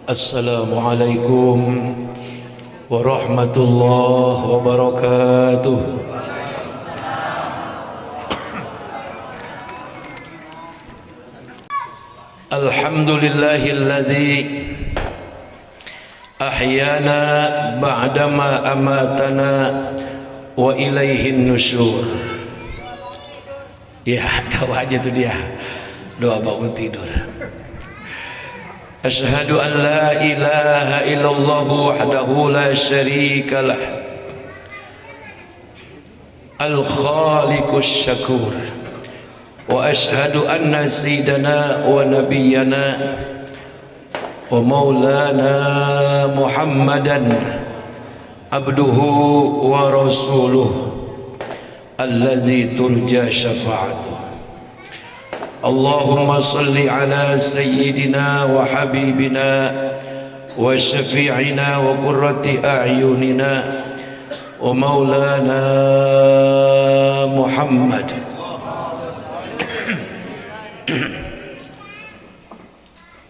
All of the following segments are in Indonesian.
Assalamualaikum warahmatullahi wabarakatuh. Alhamdulillahilladzi ahyana ba'dama amatana wa ilaihin nusyur. Ya, tahu aja tuh dia doa bangun tidur. Asyhadu an la ilaha illallah wahdahu la syarika lah, al-khaliqus syakur, wa asyhadu anna sayyidana wa nabiyyana wa maulana Muhammadan abduhu wa rasuluh alladzi turja syafa'atuh. Allahumma salli ala sayyidina wa habibina wa syafi'ina wa qurrati a'yunina wa maulana Muhammad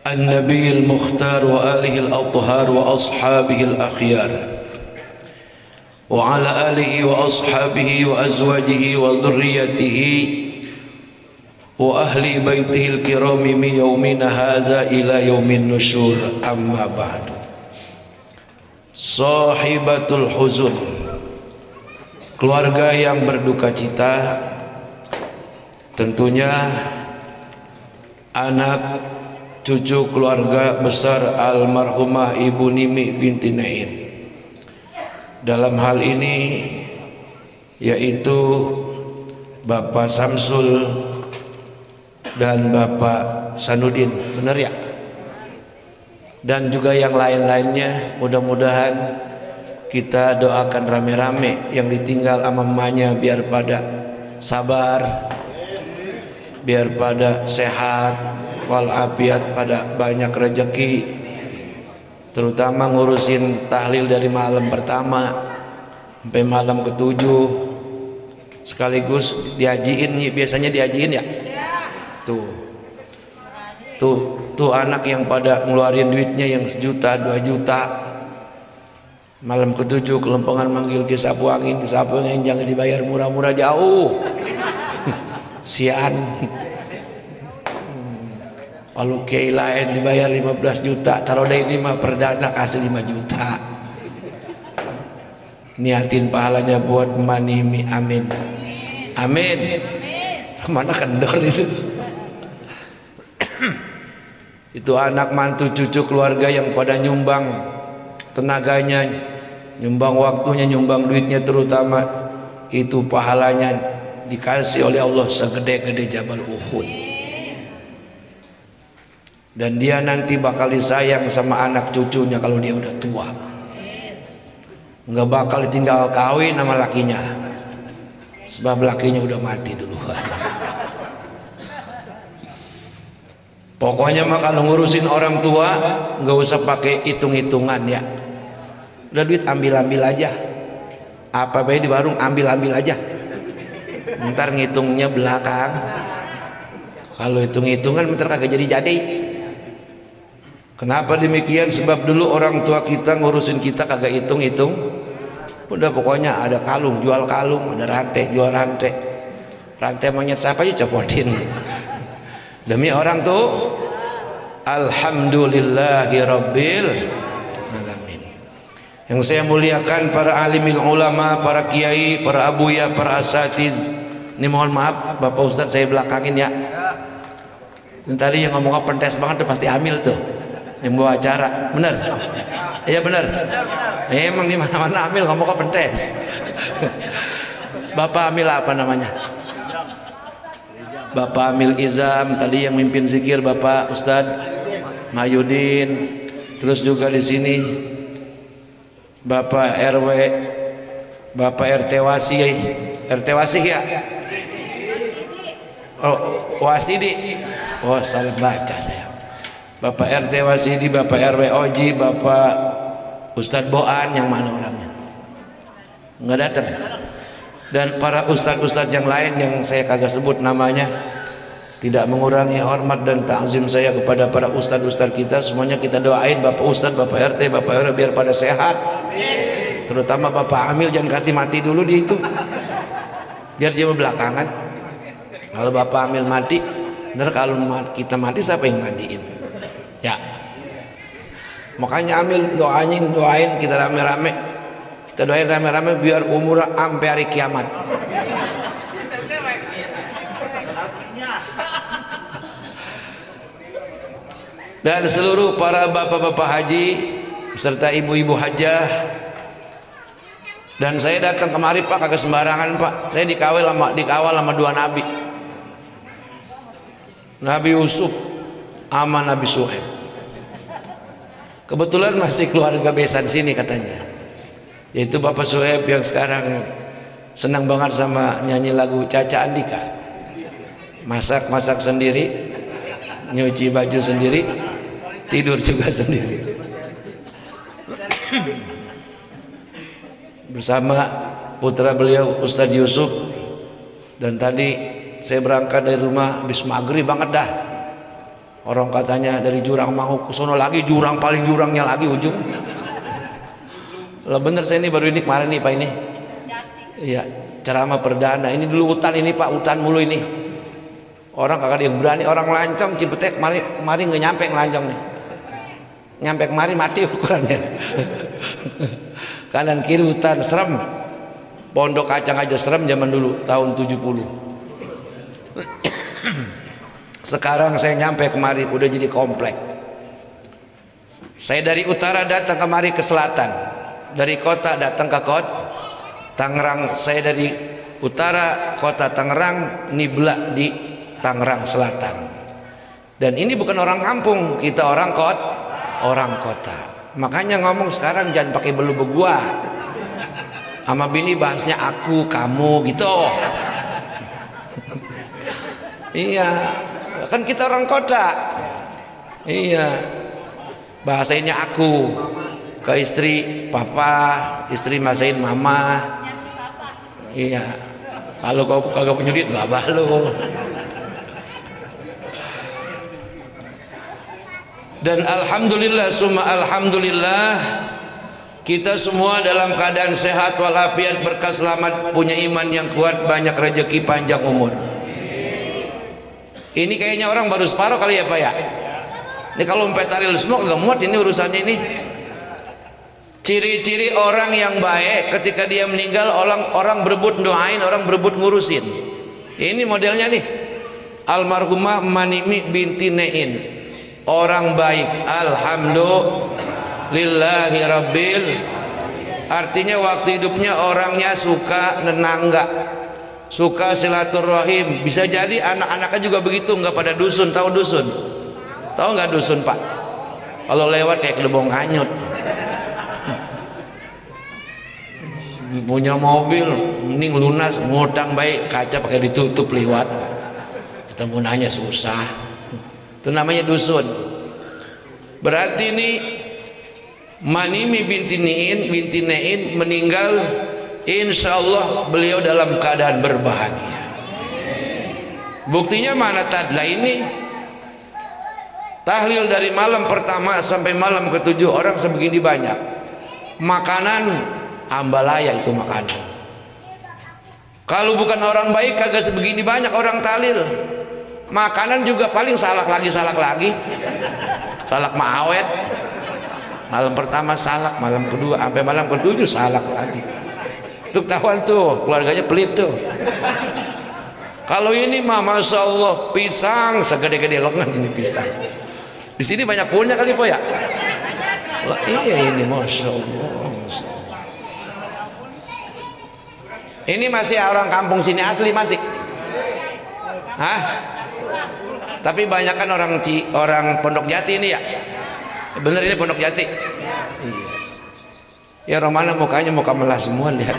an-nabiyil mukhtar wa alihi al-athhar wa ashabihi al-akhyar wa ala alihi wa ashabihi wa azwajihi wa dhurriyyatihi wa ahli baitihil kirami min yaumina hadza ila yaumin nusyur, amma ba'du. Sahibatul huzun, keluarga yang berduka cita, tentunya anak cucu keluarga besar almarhumah Ibu Nimi binti Naim. Dalam hal ini yaitu Bapak Samsul dan Bapak Sanudin, benar ya? Dan juga yang lain-lainnya. Mudah-mudahan kita doakan rame-rame yang ditinggal sama mamanya biar pada sabar, biar pada sehat walafiat, pada banyak rezeki, terutama ngurusin tahlil dari malam pertama sampai malam ketujuh sekaligus diajiin. Biasanya diajiin ya. Tuh anak yang pada ngeluarin duitnya yang 1 juta 2 juta malam ketujuh kelempengan manggil ke sapu angin jangan dibayar murah-murah jauh. Sian. Kalau kiai lain dibayar 15 juta, taruh deh ini mah perdana kasih 5 juta. Niatin pahalanya buat Manimi, amin. Amin. Mana kendor itu? Itu anak mantu cucu keluarga yang pada nyumbang tenaganya, nyumbang waktunya, nyumbang duitnya, terutama itu pahalanya dikasih oleh Allah segede-gede Jabal Uhud. Dan dia nanti bakal disayang sama anak cucunya kalau dia udah tua, nggak bakal ditinggal kawin sama lakinya, sebab lakinya udah mati duluan. Pokoknya mah kalau ngurusin orang tua nggak usah pakai hitung-hitungan ya. Udah duit ambil-ambil aja. Apa baik di warung ambil-ambil aja. Ntar ngitungnya belakang. Kalau hitung-hitungan ntar kagak jadi-jadi. Kenapa demikian? Sebab dulu orang tua kita ngurusin kita kagak hitung-hitung. Udah pokoknya ada kalung, jual kalung, ada rantai, jual rantai. Rantai monyet siapa aja copotin. Demi orang tuh. Alhamdulillahi rabbil alamin. Yang saya muliakan para alimil ulama, para kiai, para abuya, para asatiz. Ini mohon maaf Bapak Ustadz saya belakangin ya. Ini tadi yang ngomong pentes banget tuh pasti hamil tuh, yang bawa acara, bener? Iya bener. Emang di mana-mana hamil ngomong pentes. Bapak hamil apa namanya? Bapak Amil Izam, tadi yang mimpin zikir Bapak Ustadz Mahyudin, terus juga di sini Bapak RW, Bapak RT Wasih ya? Oh, Wasidi. Oh, salah baca saya. Bapak RT Wasidi, Bapak RW Oji, Bapak Ustadz Boan, yang mana orangnya? Nggak datang. Dan para ustadz-ustadz yang lain yang saya kagak sebut namanya, tidak mengurangi hormat dan ta'zim saya kepada para ustadz-ustadz kita. Semuanya kita doain Bapak Ustadz, Bapak RT, Bapak RW biar pada sehat. Terutama Bapak Amil jangan kasih mati dulu di itu, biar dia belakangan. Kalau Bapak Amil mati, ntar kalau kita mati siapa yang mandiin? Ya, makanya Amil doain kita rame-rame, kita doain rame-rame biar umur sampai hari kiamat. Dan seluruh para bapak-bapak haji serta ibu-ibu hajah. Dan saya datang kemari Pak kagak sembarangan Pak. Saya dikawal sama dua nabi, Nabi Yusuf sama Nabi Suhaib. Kebetulan masih keluarga besan sini katanya, yaitu Bapak Suhaib yang sekarang senang banget sama nyanyi lagu Caca Andika, masak sendiri, nyuci baju sendiri, tidur juga sendiri. Bersama putra beliau Ustadz Yusuf. Dan tadi saya berangkat dari rumah habis maghrib banget dah. Orang katanya dari jurang mau ke sono lagi, jurang paling jurangnya lagi ujung. Lah bener saya ini baru ini kemarin nih Pak ini. Iya, ceramah perdana. Ini dulu hutan ini Pak, hutan mulu ini. Orang kagak ada yang berani, orang lancong Cipetek kemari nggak nyampe ngelancong nih. Nyampe kemari mati ukurannya. Kanan kiri hutan serem. Pondok kacang aja serem zaman dulu tahun 70. Sekarang saya nyampe kemari udah jadi komplek. Saya dari utara datang kemari ke selatan, dari kota datang ke kota Tangerang. Saya dari utara kota Tangerang nibla di Tangerang Selatan. Dan ini bukan orang kampung, kita orang kota. Makanya ngomong sekarang jangan pakai belu begua. Sama bini bahasnya aku, kamu gitu. Iya, kan kita orang kota. Iya, bahasanya aku ke istri papa, istri masain mama. Iya, kalau kau kagak punya duit babah lo. Dan alhamdulillah summa alhamdulillah, kita semua dalam keadaan sehat walafiat, berkah selamat, punya iman yang kuat, banyak rezeki, panjang umur. Ini kayaknya orang baru separuh kali ya Pak ya. Ini kalau sampai tahlil semua nggak muat ini urusannya ini. Ciri-ciri orang yang baik ketika dia meninggal, orang berebut doain, orang berebut ngurusin. Ini modelnya nih. Almarhumah Manimi binti Nein, orang baik, alhamdulillahi rabbil. Artinya waktu hidupnya orangnya suka nenangga, suka silaturahim. Bisa jadi anak-anaknya juga begitu, nggak pada dusun. Tahu dusun? Tahu nggak dusun Pak? Kalau lewat kayak kedebong hanyut. Punya mobil mending lunas, ngutang baik, kaca pakai ditutup liwat. Kita mau nanya susah. Itu namanya dusun. Berarti ini Manimi binti Nein meninggal, insya Allah beliau dalam keadaan berbahagia. Buktinya mana tadla ini? Tahlil dari malam pertama sampai malam ke-7 orang sebegini banyak. Makanan ambalaya itu makanan. Kalau bukan orang baik kagak sebegini banyak orang tahlil. Makanan juga paling salak lagi. Salak mawet. Malam pertama salak, malam kedua sampai malam ke-7 salak lagi. Tuh ketahuan tuh, keluarganya pelit tuh. Kalau ini mah masya Allah pisang segede-gede lengan ini pisang. Di sini banyak punya kali Po ya? Iya ini masya Allah. Ini masih orang kampung sini asli masih? Hah? Tapi banyak kan orang Pondok Jati ini ya? Bener ini Pondok Jati? Iya. Ya orang mana mukanya muka melas semua lihat.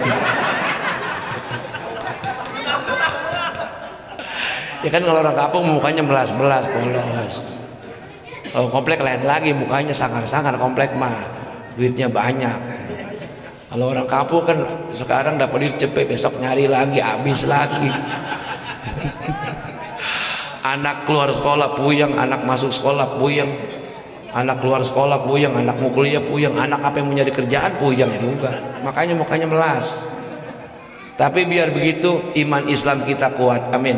Ya kan kalau orang kampung mukanya melas-melas, polos. Kalau komplek lain lagi mukanya sangar-sangar, komplek mah duitnya banyak. Kalau orang kampung kan sekarang dapat duit cepet, besok nyari lagi, habis lagi. Anak keluar sekolah puyeng, anak masuk sekolah puyeng, anak keluar sekolah puyeng, anak mau kuliah puyeng, anak apa yang mau nyari kerjaan puyeng juga, makanya mukanya melas. Tapi biar begitu iman Islam kita kuat, amin.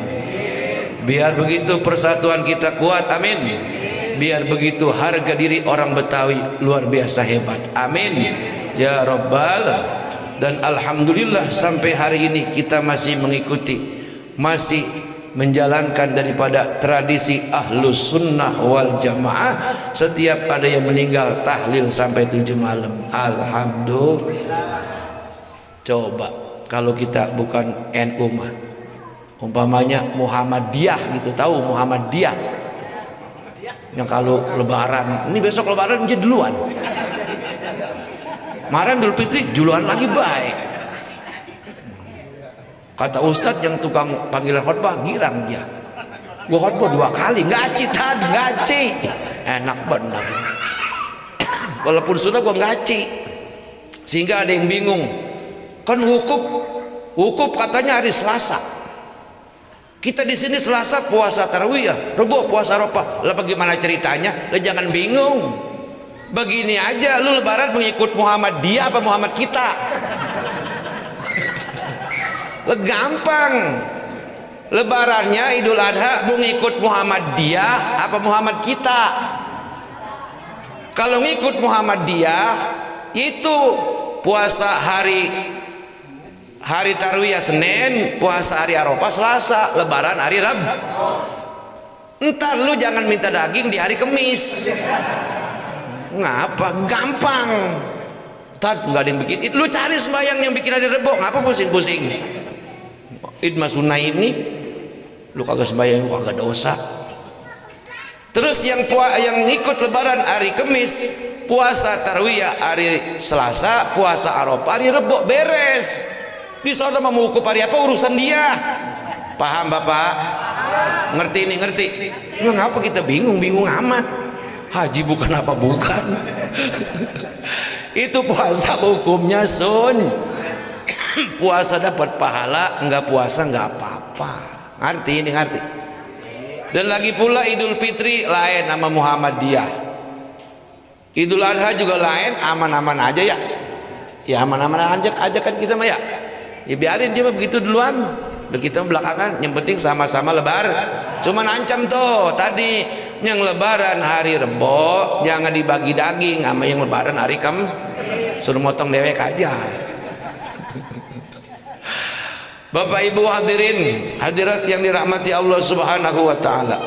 Biar begitu persatuan kita kuat, amin. Biar begitu harga diri orang Betawi luar biasa hebat, amin ya Rabbal. Dan alhamdulillah sampai hari ini kita masih mengikuti, masih menjalankan daripada tradisi ahlus sunnah wal jamaah. Setiap ada yang meninggal tahlil sampai 7 malam, alhamdulillah. Coba kalau kita bukan NU mah, umpamanya Muhammadiyah gitu, tahu Muhammadiyah yang kalau lebaran, ini besok lebaran jadi duluan, kemarin Idul Fitri duluan lagi baik. Kata Ustadz yang tukang panggilan khotbah, girang dia, gua khotbah 2 kali, ngaci tadi, ngaci enak benar. Walaupun sudah gua ngaci, sehingga ada yang bingung kan wukuf katanya hari Selasa. Kita di sini Selasa puasa tarawih, Rebo puasa Arafah. Lah bagaimana ceritanya? Lah jangan bingung. Begini aja, lu lebaran mengikut Muhammadiyah apa Muhammad kita? Lah gampang. Lebarannya Idul Adha mengikut Muhammadiyah apa Muhammad kita? Kalau ngikut Muhammadiyah itu puasa hari tarwiyah Senin, puasa hari Arafah Selasa, lebaran hari Rabu. Entar lu jangan minta daging di hari Kamis. Ngapa? Gampang. Tad nggak ada yang bikin. Lu cari sembahyang yang bikin hari Rebo. Ngapa pusing-pusing? Id Masuna ini lu kagak sembahyang, lu kagak dosa. Terus yang ikut lebaran hari Kamis, puasa tarwiyah hari Selasa, puasa Arafah hari Rebo, beres. Di sana mau mengukup hari apa urusan dia. Paham Bapak? Ngerti ini, ngerti. Mengapa kita bingung amat? Haji bukan apa bukan. Itu puasa hukumnya sun. Puasa dapat pahala, enggak puasa enggak apa-apa. Ngerti ini, ngerti. Dan lagi pula Idul Fitri lain sama Muhammadiyah. Idul Adha juga lain, aman-aman aja ya. Ya aman-aman aja kan kita mah ya. Ya biarin dia begitu duluan, kita belakangan. Yang penting sama-sama lebar. Cuman ancam tuh tadi yang lebaran hari Rebo jangan dibagi daging sama yang lebaran hari Kamis, suruh motong dewek aja. Bapak Ibu hadirin hadirat yang dirahmati Allah Subhanahu wa taala.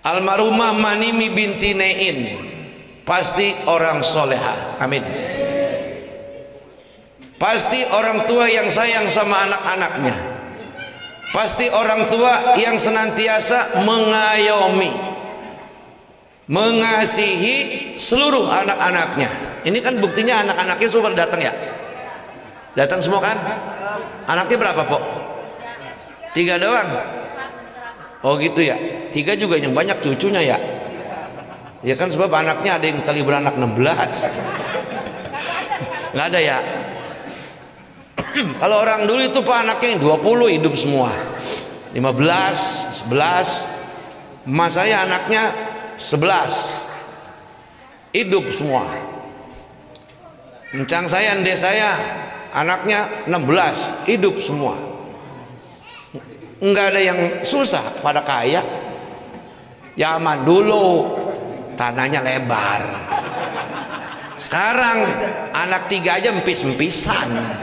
Almarhumah Manimi binti Nein pasti orang soleha, amin. Pasti orang tua yang sayang sama anak-anaknya. Pasti orang tua yang senantiasa mengayomi, mengasihi seluruh anak-anaknya. Ini kan buktinya anak-anaknya semua datang ya. Datang semua kan? Anaknya berapa Pok? 3 doang? Oh gitu ya. 3 juga yang banyak cucunya ya. Ya kan sebab anaknya ada yang kali beranak 16. Nggak ada ya. Kalau orang dulu itu Pak anaknya yang 20 hidup semua. 15, 11. Mas saya anaknya 11. Hidup semua. Encang saya, ndek saya anaknya 16, hidup semua. Enggak ada yang susah pada kaya. Zaman dulu tanahnya lebar. Sekarang anak 3 aja empis-empisan.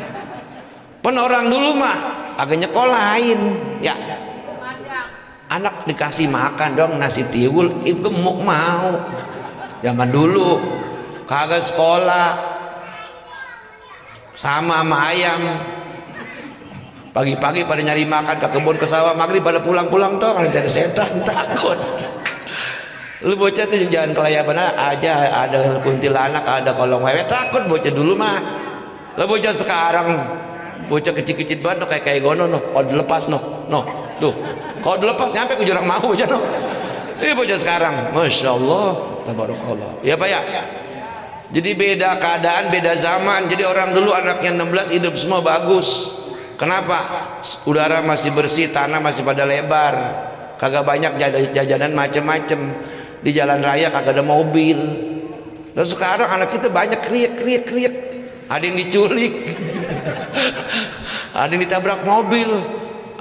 Pen orang dulu mah agak nyekolahin ya. Anak dikasih makan dong nasi tiwul, ibu gemuk mau. Zaman dulu kagak sekolah, sama ayam. Pagi-pagi pada nyari makan ke kebun ke sawah, maghrib pada pulang-pulang dong, nanti ada setan takut. Lu bocah tuh jalan kelayaban aja ada kuntilanak, ada kolong wewe, takut bocah dulu mah. Lu bocah sekarang bocah kecil-kecil banget kayak gono noh, kalau dilepas noh tuh kalau dilepas nyampe ke jurang mau bocah noh. Ini bocah sekarang Masya Allah tabarakallah ya Pak ya. Jadi beda keadaan, beda zaman. Jadi orang dulu anaknya 16 hidup semua bagus. Kenapa? Udara masih bersih, tanah masih pada lebar. kagak banyak jajanan macem-macem, di jalan raya kagak ada mobil. Terus sekarang anak kita banyak kriek, ada yang diculik, ada yang ditabrak mobil,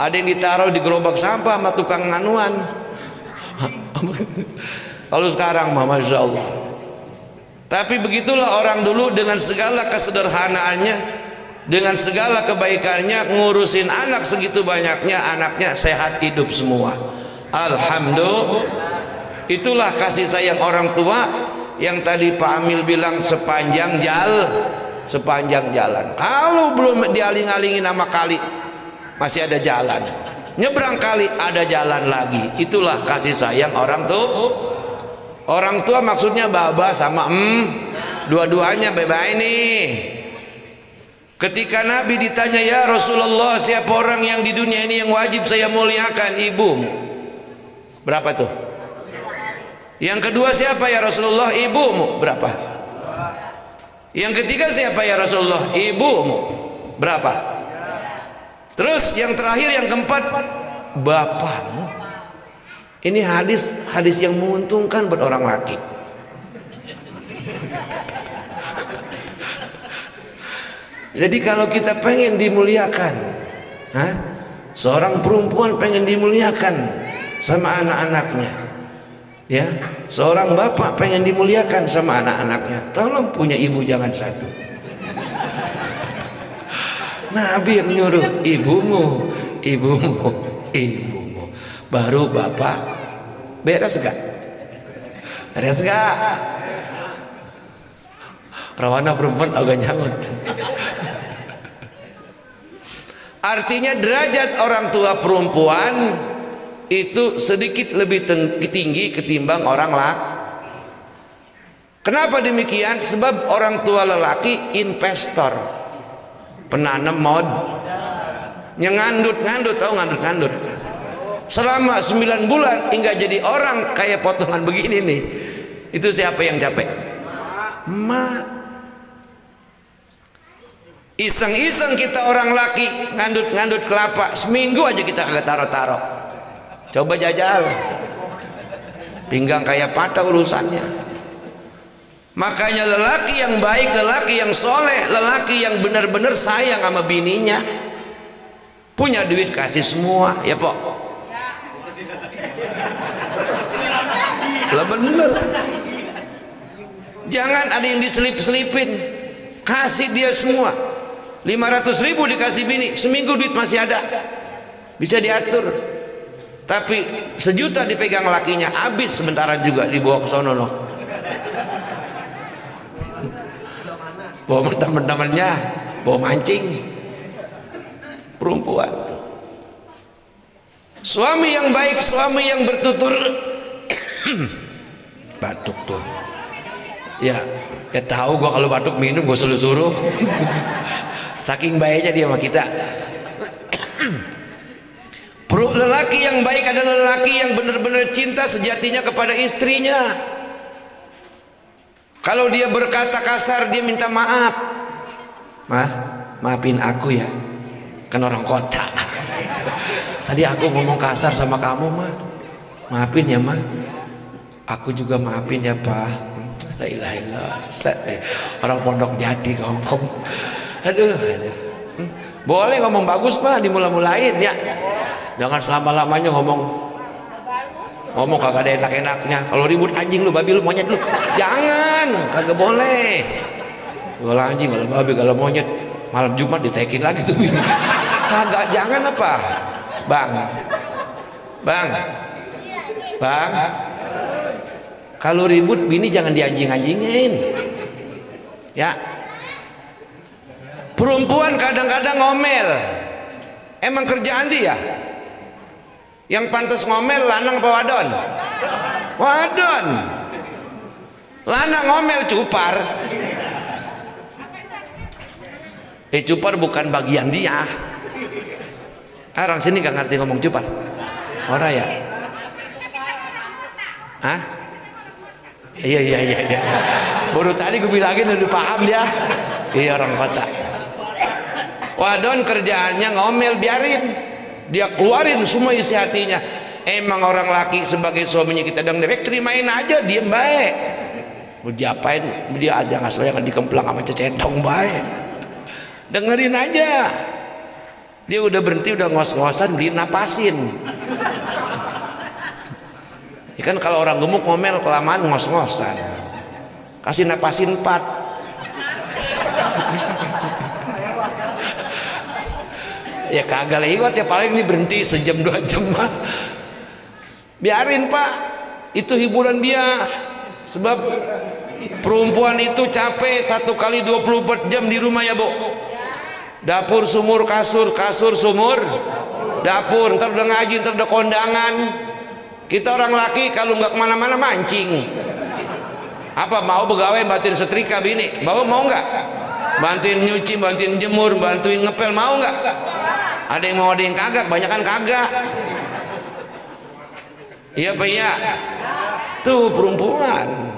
ada yang ditaruh di gerobak sampah sama tukang nganuan. Kalau sekarang mah Masya Allah. Tapi begitulah orang dulu, dengan segala kesederhanaannya, dengan segala kebaikannya, ngurusin anak segitu banyaknya, anaknya sehat hidup semua. Alhamdulillah. Itulah kasih sayang orang tua yang tadi Pak Amil bilang sepanjang jalan. Kalau belum dialing-alingin sama kali, masih ada jalan. Nyebrang kali ada jalan lagi. Itulah kasih sayang orang tua. Orang tua maksudnya baba sama dua-duanya bye-bye nih. Ketika Nabi ditanya, ya Rasulullah, siapa orang yang di dunia ini yang wajib saya muliakan? Ibumu. Berapa tuh? Yang kedua siapa ya Rasulullah? Ibumu. Berapa? Yang ketiga siapa ya Rasulullah? Ibumu. Berapa? Terus yang terakhir, yang keempat, bapakmu. Ini hadis yang menguntungkan buat orang laki. Jadi kalau kita pengen dimuliakan, seorang perempuan pengen dimuliakan sama anak-anaknya, ya, seorang bapak pengen dimuliakan sama anak-anaknya, tolong punya ibu jangan satu. Nabi yang nyuruh, ibumu, baru bapak. Beres gak? Beres gak? Rawana perempuan agak nyangut. Artinya derajat orang tua perempuan itu sedikit lebih tinggi ketimbang orang laki. Kenapa demikian? Sebab orang tua lelaki investor, penanam yang ngandut, tahu ngandut. Selama 9 bulan hingga jadi orang kayak potongan begini nih, itu siapa yang capek? Emak. Iseng-iseng kita orang laki ngandut kelapa, seminggu aja kita kagak taro-taro. Coba jajal, pinggang kayak patah urusannya. Makanya lelaki yang baik, lelaki yang soleh, lelaki yang benar-benar sayang sama bininya, punya duit kasih semua, ya pok. Lah bener. Jangan ada yang diselip-selipin, kasih dia semua. 500.000 dikasih bini, seminggu duit masih ada, bisa diatur. Tapi 1 juta dipegang lakinya, habis sementara juga dibawa ke sono loh. Bawa teman-temannya, bawa mancing. Perempuan, suami yang baik, suami yang bertutur batuk tuh. Ya tahu gua kalau batuk minum gua suruh. Saking baiknya dia sama kita. Lelaki yang baik adalah lelaki yang benar-benar cinta sejatinya kepada istrinya. Kalau dia berkata kasar, dia minta maaf. Maafin aku ya, kan orang kota. Tadi aku ngomong kasar sama kamu, maafin ya, aku juga maafin ya, Pak. La ilaha illallah. Orang Pondok Jati ngomong. Aduh. Boleh ngomong bagus, Pak, dimula-mulain ya. Jangan selama-lamanya ngomong kagak ada enak-enaknya. Kalau ribut anjing lu, babi lu, monyet lu, jangan, kagak boleh. Kalau anjing, kalau babi, kalau monyet, malam Jumat ditekin lagi tuh. Kagak, jangan apa, bang. Kalau ribut bini jangan dianjing-anjingin, ya. Perempuan kadang-kadang ngomel, emang kerjaan dia. Yang pantas ngomel lanang apa wadon? Wadon. Lanang ngomel cupar. Cupar bukan bagian dia. Orang sini gak ngerti ngomong cupar. Orang ya? Hah? Iya. Baru tadi gue bilangin udah paham dia. Iya, orang kota. Wadon kerjaannya ngomel, biarin. Dia keluarin semua isi hatinya. Emang orang laki sebagai suaminya kita dang dewek, terimain aja, diem baik. Mau diapain dia aja, nggak sayang dikemplang sama cecetong baik. Dengerin aja. Dia udah berhenti, udah ngos-ngosan, dinapasin. Ya kan kalau orang gemuk ngomel kelamaan ngos-ngosan. Kasih napasin 4. Ya kagak lewat ya, paling ini berhenti sejam 2 jam mah. Biarin Pak, itu hiburan dia. Sebab perempuan itu capek 1 kali 24 jam di rumah ya Bu. Dapur, sumur, kasur, kasur, sumur, dapur. Ntar udah ngaji, ntar udah kondangan. Kita orang laki kalau nggak kemana-mana mancing. Apa mau begawe bantuin setrika bini? Mau nggak? Bantuin nyuci, bantuin jemur, bantuin ngepel, mau nggak? Ada yang mau, ada yang kagak. Banyakan kagak. Iya Pak, iya. Tuh perempuan.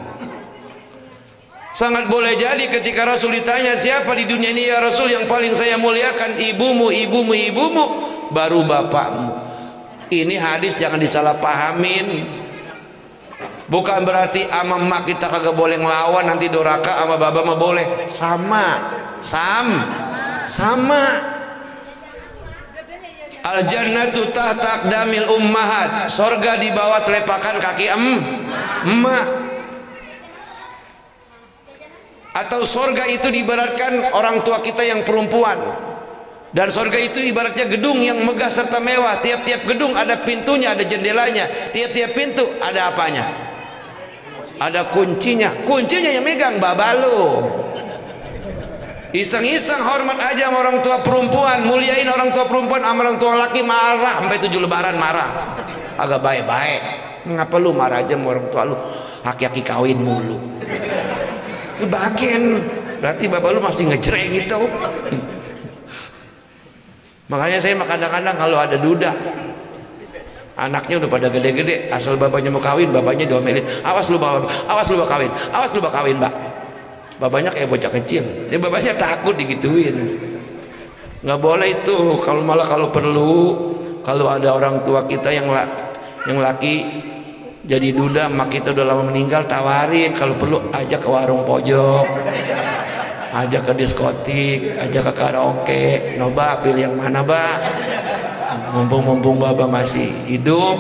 Sangat boleh jadi ketika Rasul ditanya siapa di dunia ini ya Rasul yang paling saya muliakan, ibumu, ibumu, ibumu, baru bapakmu. Ini hadis jangan disalahpahamin. Bukan berarti ama emak kita kagak boleh ngelawan, nanti doraka, ama baba mah boleh. Sama. Al jannatu tahta aqdamil ummahat. Sorga di bawah telapakan kaki emak. Atau sorga itu diibaratkan orang tua kita yang perempuan. Dan sorga itu ibaratnya gedung yang megah serta mewah. Tiap-tiap gedung ada pintunya, ada jendelanya. Tiap-tiap pintu ada apanya? Ada kuncinya. Kuncinya yang megang baba lo. Iseng-iseng hormat aja sama orang tua perempuan, muliain orang tua perempuan, sama orang tua laki marah sampai 7 lebaran marah. Agak baik-baik. Ngapa lu marah aja sama orang tua lu? Aki-aki kawin mulu. Lu bagian. Berarti bapak lu masih ngejreng gitu. Makanya saya kadang-kadang kalau ada duda, anaknya udah pada gede-gede, asal bapaknya mau kawin, bapaknya diomelin, awas lu bapak, awas lu bakal kawin, awas lu bakal kawin, Mbak. Bapaknya kayak bocah kecil, dia bapaknya takut digituin. Nggak boleh itu. Kalau malah kalau perlu, kalau ada orang tua kita yang laki jadi duda, mak kita udah lama meninggal, tawarin. Kalau perlu ajak ke warung pojok, ajak ke diskotik, ajak ke karaoke. Noba pilih yang mana Mbak? Mumpung Baba masih hidup.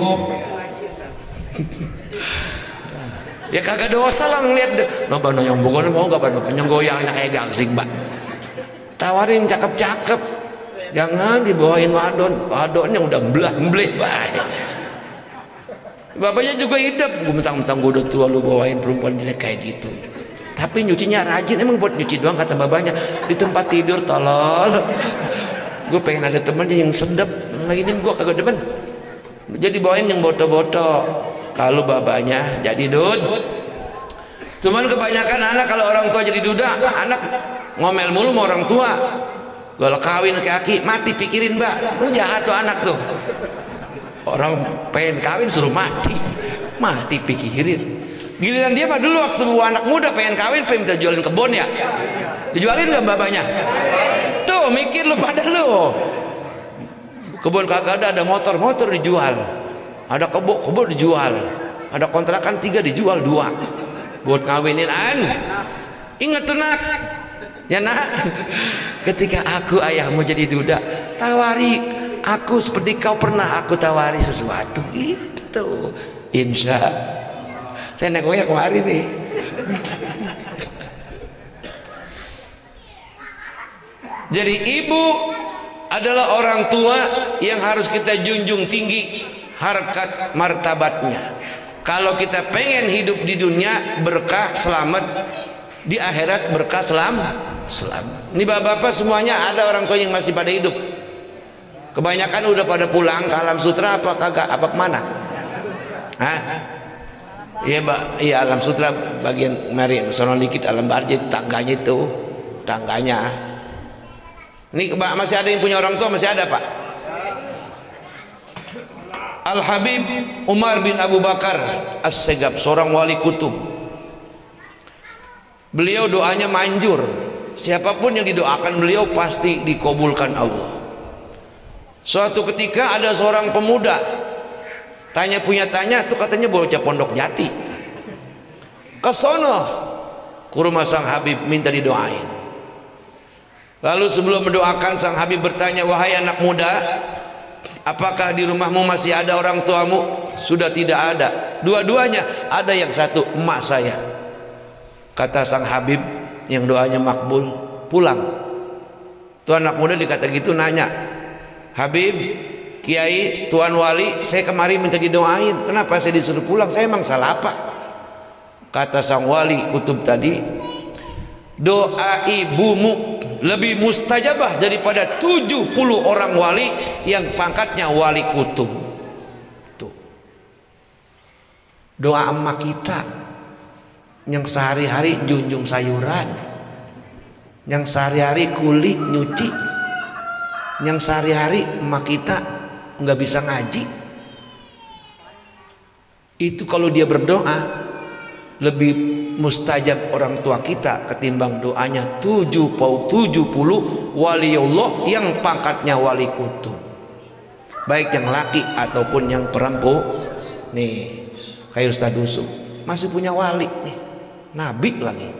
Ya kagak dosa lah ngeliat. Noba yang bukan mau gak Mbak? Yang goyangnya kayak gangsing Mbak. Tawarin cakep-cakep. Jangan dibawain wadonnya udah belah-beleh baik. Bapaknya juga hidup. Gue mentang-mentang gue udah tua lu bawain perempuan jelek kayak gitu. Tapi nyucinya rajin. Emang buat nyuci doang kata babanya. Di tempat tidur tolol. Gue pengen ada temannya yang sedap. Ini gue kagak demen. Jadi bawain yang boto-boto. Kalau babanya jadi dud. Cuman kebanyakan anak kalau orang tua jadi duda, anak ngomel mulu sama orang tua. Kalau kawin aki-aki mati pikirin Mbak. Lu jahat tuh anak tuh. Orang pengen kawin suruh mati pikirin. Giliran dia mah dulu waktu anak muda pengen kawin, pengen minta jualin kebun ya. Dijualin nggak babanya? Tuh mikir lu pada lu. Kebun kagak ada motor dijual. Ada kebun dijual, ada kontrakan 3 dijual 2 buat ngawinin ingat tuh nak ya nak, ketika aku ayahmu jadi duda, tawari aku seperti kau pernah aku tawari sesuatu gitu. Insya saya nengoknya kemarin nih. Jadi ibu adalah orang tua yang harus kita junjung tinggi harkat martabatnya. Kalau kita pengen hidup di dunia berkah selamat, di akhirat berkah selamat. Ini bapak-bapak semuanya ada orang tua yang masih pada hidup. Kebanyakan udah pada pulang ke alam sutra apa kagak, apa kemana? Hah? Iya Mbak, iya alam sutra bagian mari sono dikit, alam barjit tangganya itu, tangganya. Ini masih ada yang punya orang tua, masih ada Pak? Al-Habib Umar bin Abu Bakar As-Segab, seorang wali kutub. Beliau doanya manjur. Siapapun yang didoakan beliau pasti dikabulkan Allah. Suatu ketika ada seorang pemuda tanya tuh katanya bocah Pondok Jati. Ke sono ke rumah sang Habib minta didoain. Lalu sebelum mendoakan, sang Habib bertanya, wahai anak muda, apakah di rumahmu masih ada orang tuamu? Sudah tidak ada. Dua-duanya. Ada yang satu, emak saya. Kata sang Habib yang doanya makbul, pulang. Tuh anak muda dikata gitu nanya, Habib, Kiai, Tuan Wali, saya kemari minta didoain. Kenapa saya disuruh pulang? Saya emang salah apa? Kata sang wali kutub tadi, doa ibumu lebih mustajabah daripada 70 orang wali yang pangkatnya wali kutub. Tuh. Doa emak kita yang sehari-hari junjung sayuran, yang sehari-hari kuli nyuci, yang sehari-hari emak kita nggak bisa ngaji, itu kalau dia berdoa lebih mustajab orang tua kita ketimbang doanya 70 waliullah yang pangkatnya wali kutub, baik yang laki ataupun yang perempuan. Nih kayak Ustadz Dusu masih punya wali nih, nabi lagi,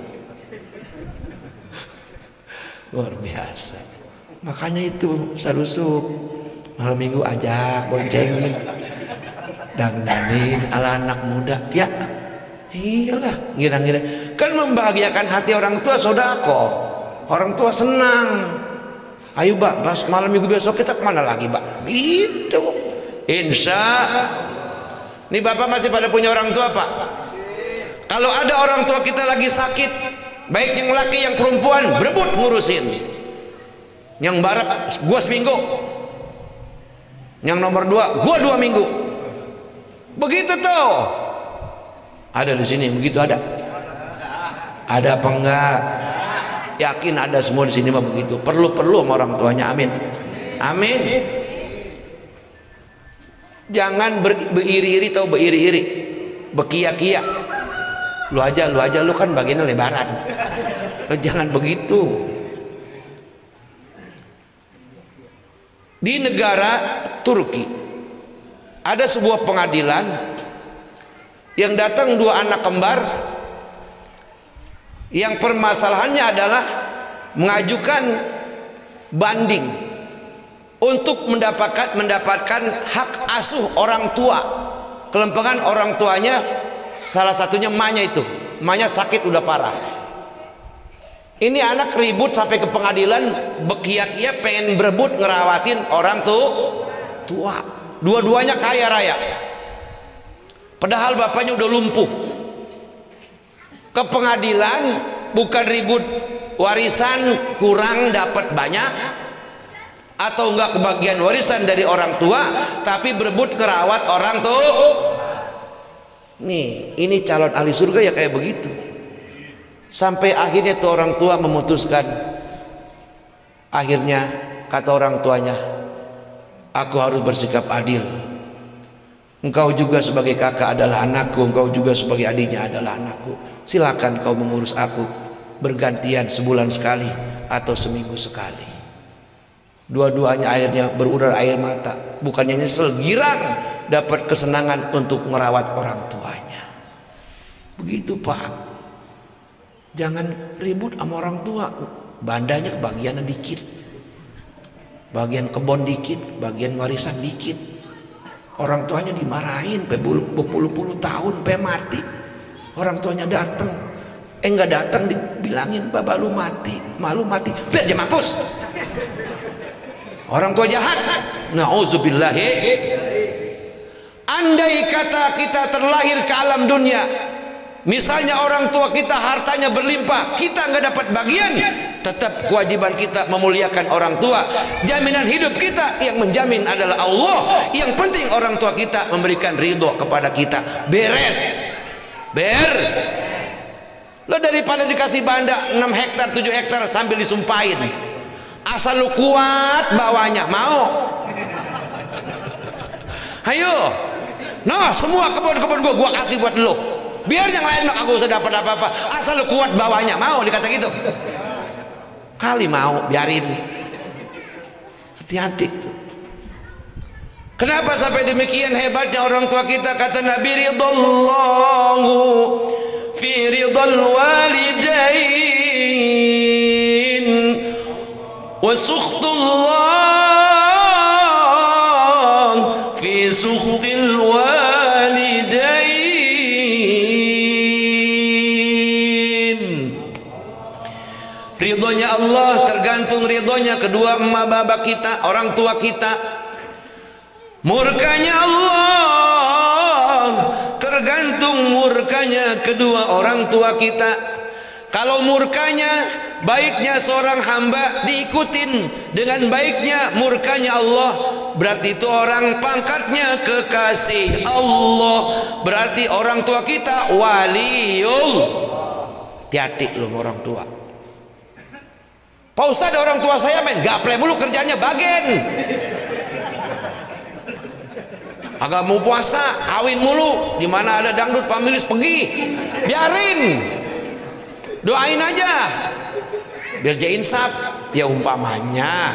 luar biasa. Makanya itu Ustadz Dusu malam minggu ajak boncengin, dangdanin ala anak muda ya. Iyalah, ngira-ngira kan membahagiakan hati orang tua, sodako. Orang tua senang. Ayo Pak, pas malam minggu besok kita kemana lagi Pak? Gitu. Insya. Nih Bapak masih pada punya orang tua Pak? Kalau ada orang tua kita lagi sakit, baik yang laki yang perempuan, berebut ngurusin. Yang barat, gua seminggu. Yang nomor 2, gua 2 minggu. Begitu tuh. Ada di sini begitu ada? Ada apa enggak? Yakin ada semua di sini mah begitu. Perlu sama orang tuanya. Amin. Amin. Jangan beriri-iri atau beriri-iri, bekia-kia. Lu aja lu kan bagiannya lebaran. Jangan begitu. Di negara Turki ada sebuah pengadilan yang datang 2 anak kembar yang permasalahannya adalah mengajukan banding untuk mendapatkan hak asuh orang tua. Kelempengan orang tuanya, salah satunya emaknya itu, emaknya sakit udah parah. Ini anak ribut sampai ke pengadilan, bekia-kia pengen berebut ngerawatin orang tua. Dua-duanya kaya raya. Padahal bapaknya udah lumpuh. Ke pengadilan bukan ribut warisan kurang dapat banyak atau enggak kebagian warisan dari orang tua, tapi berebut kerawat orang tuh. Nih, ini calon ahli surga ya kayak begitu. Sampai akhirnya tuh orang tua memutuskan. Akhirnya kata orang tuanya, aku harus bersikap adil. Engkau juga sebagai kakak adalah anakku, engkau juga sebagai adiknya adalah anakku. Silakan kau mengurus aku bergantian sebulan sekali atau seminggu sekali. Dua-duanya akhirnya berurar air mata. Bukannya nyesel, girang dapat kesenangan untuk merawat orang tuanya. Begitu Pak. Jangan ribut sama orang tua. Bandanya kebagiannya dikit, bagian kebon dikit, bagian warisan dikit. Orang tuanya dimarahin berpuluh-puluh tahun sampai mati. Orang tuanya datang, enggak datang dibilangin bapak lu mati, malu mati, biar aja mampus. Orang tua jahat. Nauzubillahi. Andai kata kita terlahir ke alam dunia, misalnya orang tua kita hartanya berlimpah, kita nggak dapat bagian, tetap kewajiban kita memuliakan orang tua. Jaminan hidup kita yang menjamin adalah Allah. Yang penting orang tua kita memberikan ridho kepada kita. Beres. Lo daripada dikasih banda 6 hektar 7 hektar sambil disumpahin, asal lu kuat bawahnya, mau? Ayo, nah semua kebun-kebun gua kasih buat lo, biar yang lain aku usah dapat apa-apa, asal lu kuat bawahnya, mau dikata gitu? Kali mau, biarin. Hati-hati. Kenapa sampai demikian hebatnya orang tua kita? Kata Nabi, ridallahu fi ridal walidain wa sukhtullah fi sukhtil walidain. Ridhonya Allah tergantung ridhonya kedua emak bapak kita, orang tua kita. Murkanya Allah tergantung murkanya kedua orang tua kita. Kalau murkanya baiknya seorang hamba diikutin dengan baiknya murkanya Allah, berarti itu orang pangkatnya kekasih Allah, berarti orang tua kita waliul. Hati-hati loh orang tua. Pak Ustadz, orang tua saya main gaple mulu kerjanya bagen, agak mau puasa, kawin mulu, dimana ada dangdut pamilis pergi, biarin, doain aja, biar dia insaf. Ya umpamanya,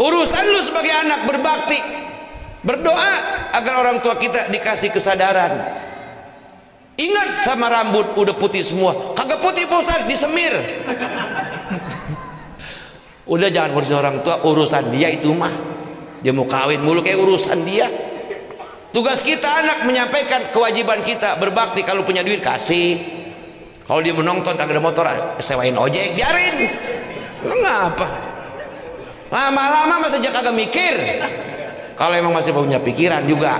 urusan lu sebagai anak berbakti, berdoa agar orang tua kita dikasih kesadaran. Ingat sama rambut udah putih semua, kagak putih Pak Ustadz, disemir. Udah jangan ngurusin orang tua, urusan dia itu mah. Dia mau kawin mulu kayak urusan dia. Tugas kita anak menyampaikan kewajiban kita berbakti. Kalau punya duit kasih, kalau dia menonton kagak ada motor sewain ojek, biarin. Mengapa? Lama-lama masa aja kagak mikir. Kalau emang masih punya pikiran juga.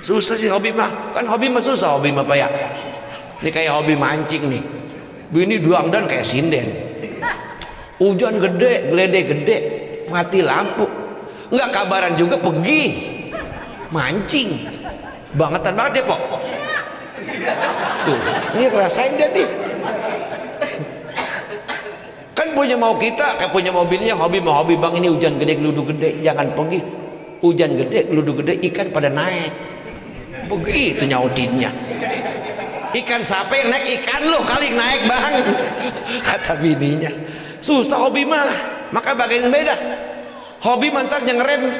Susah sih hobi mah, kan hobi mah susah hobi mah Pak ya. Ini kayak hobi mancing nih. Bini duangdan kayak sinden. Hujan gede, geledek gede, mati lampu, nggak kabaran juga pergi mancing. Bangetan banget ya Pok. Tuh, ini rasain dia nih. Kan punya mau kita, kayak punya mobilnya hobi mau hobi bang, ini hujan gede, geludu gede, jangan pergi. Hujan gede, geludu gede, ikan pada naik. Begitu nyautinnya. Ikan siapa yang naik? Ikan lo kali naik bang, kata bininya. Susah hobi mah, maka bagian beda. Hobi mantar yang ngerem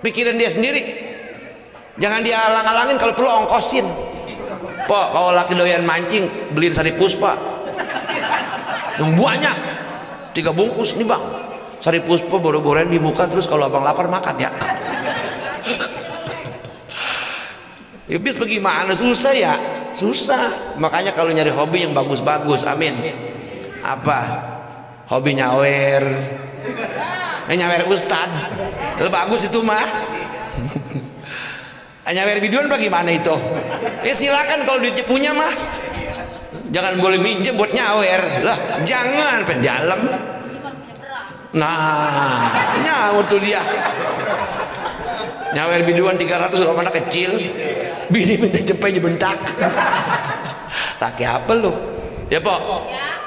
pikiran dia sendiri, jangan dia alang-alangin, kalau perlu ongkosin. Pok, kalau laki doyan mancing beliin sari puspa yang banyak, 3 bungkus nih bang, sari puspa boro-boroan di muka, terus kalau abang lapar makan ya. Ya bis bagaimana, susah ya, susah. Makanya kalau nyari hobi yang bagus-bagus, amin. Apa? Hobi nyawer, nyawer ustad, bagus itu mah. Nyawer biduan bagaimana itu? Silakan kalau duitnya punya mah, jangan boleh minjem buat nyawer lah, jangan pendalam. Nah, nyawer tuh dia. Nyawer biduan 300 kalau anak kecil, bini minta cepet dibentak. Laki apa lu? Ya Pok? Ya.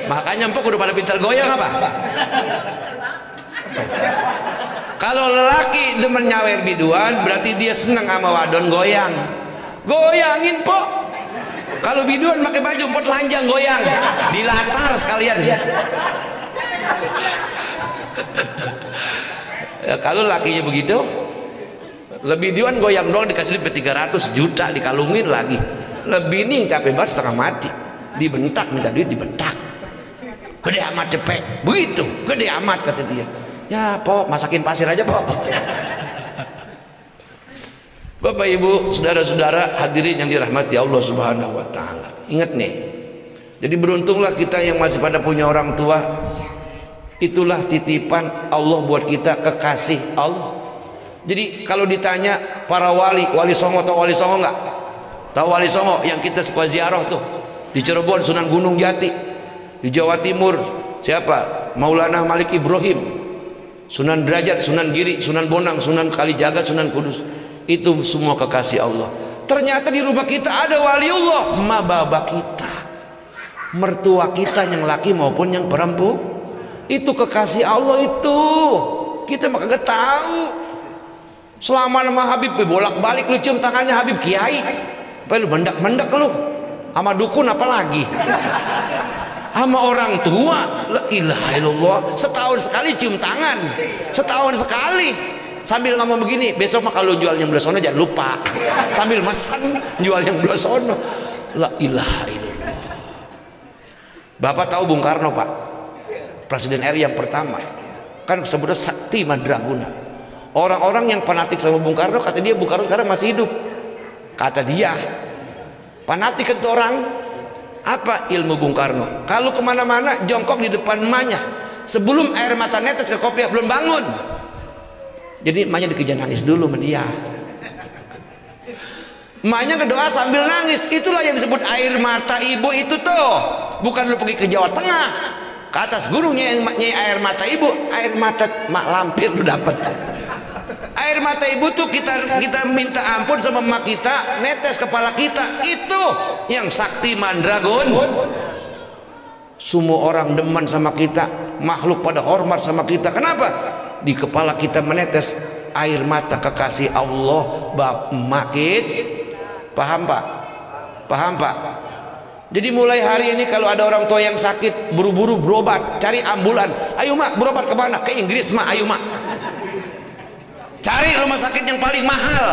Makanya Pok udah pada pintar goyang apa? Kalau lelaki demen nyawer biduan, berarti dia senang sama wadon goyang. Goyangin Pok. Kalau biduan pakai baju pot lanjang goyang, dilatar sekalian. Ya, kalau lakinya begitu, lebih biduan goyang doang dikasih duit 300 juta dikalungin lagi. Lebih nih capek banget setengah mati, dibentak, minta duit dibentak. Gede amat cepet, begitu, gede amat kata dia. Ya Pok, masakin pasir aja Pok. Bapak Ibu, saudara-saudara hadirin yang dirahmati Allah Subhanahu wa taala. Ingat nih. Jadi beruntunglah kita yang masih pada punya orang tua. Itulah titipan Allah buat kita, kekasih Allah. Jadi kalau ditanya para wali, wali Songo atau wali Songo enggak? Tahu wali Songo yang kita suka ziarah tuh di Cirebon, Sunan Gunung Jati. Di Jawa Timur siapa? Maulana Malik Ibrahim, Sunan Derajat, Sunan Giri, Sunan Bonang, Sunan Kalijaga, Sunan Kudus. Itu semua kekasih Allah. Ternyata di rumah kita ada waliullah, emak bapak kita, mertua kita yang laki maupun yang perempuan. Itu kekasih Allah itu. Kita mah kagak tahu. Selama nama Habib bolak-balik lu cium tangannya Habib Kiai. Apa lu mendak-mendak lu? Sama dukun apalagi? sama orang tua. La ilaha illallah. Setahun sekali cium tangan, setahun sekali. Sambil ngomong begini, besok mah kalau jual yang belah sono jangan lupa. Sambil mesen jual yang belah sono. La ilaha illallah. Bapak tahu Bung Karno, Pak? Presiden RI yang pertama. Kan sebutnya Sakti Mandraguna. Orang-orang yang fanatik sama Bung Karno, kata dia Bung Karno sekarang masih hidup. Kata dia, fanatik itu orang apa? Ilmu Bung Karno. Kalau kemana-mana jongkok di depan emaknya, sebelum air mata netes ke kopiah belum bangun. Jadi emaknya dikejar nangis dulu sama dia. Emaknya berdoa sambil nangis. Itulah yang disebut air mata ibu itu tuh. Bukan lu pergi ke Jawa Tengah, ke atas gunungnya yang air mata ibu, air mata mak lampir lu dapat. Air mata ibu tuh kita minta ampun sama emak kita, netes kepala kita. Itu yang Sakti Mandragon. Semua orang demen sama kita, makhluk pada hormat sama kita. Kenapa? Di kepala kita menetes air mata kekasih Allah bab emakit. Paham Pak? Paham Pak? Jadi mulai hari ini kalau ada orang tua yang sakit, buru-buru berobat, cari ambulan. Ayo mak, berobat kemana? Ke Inggris mak, ayo mak. Cari rumah sakit yang paling mahal.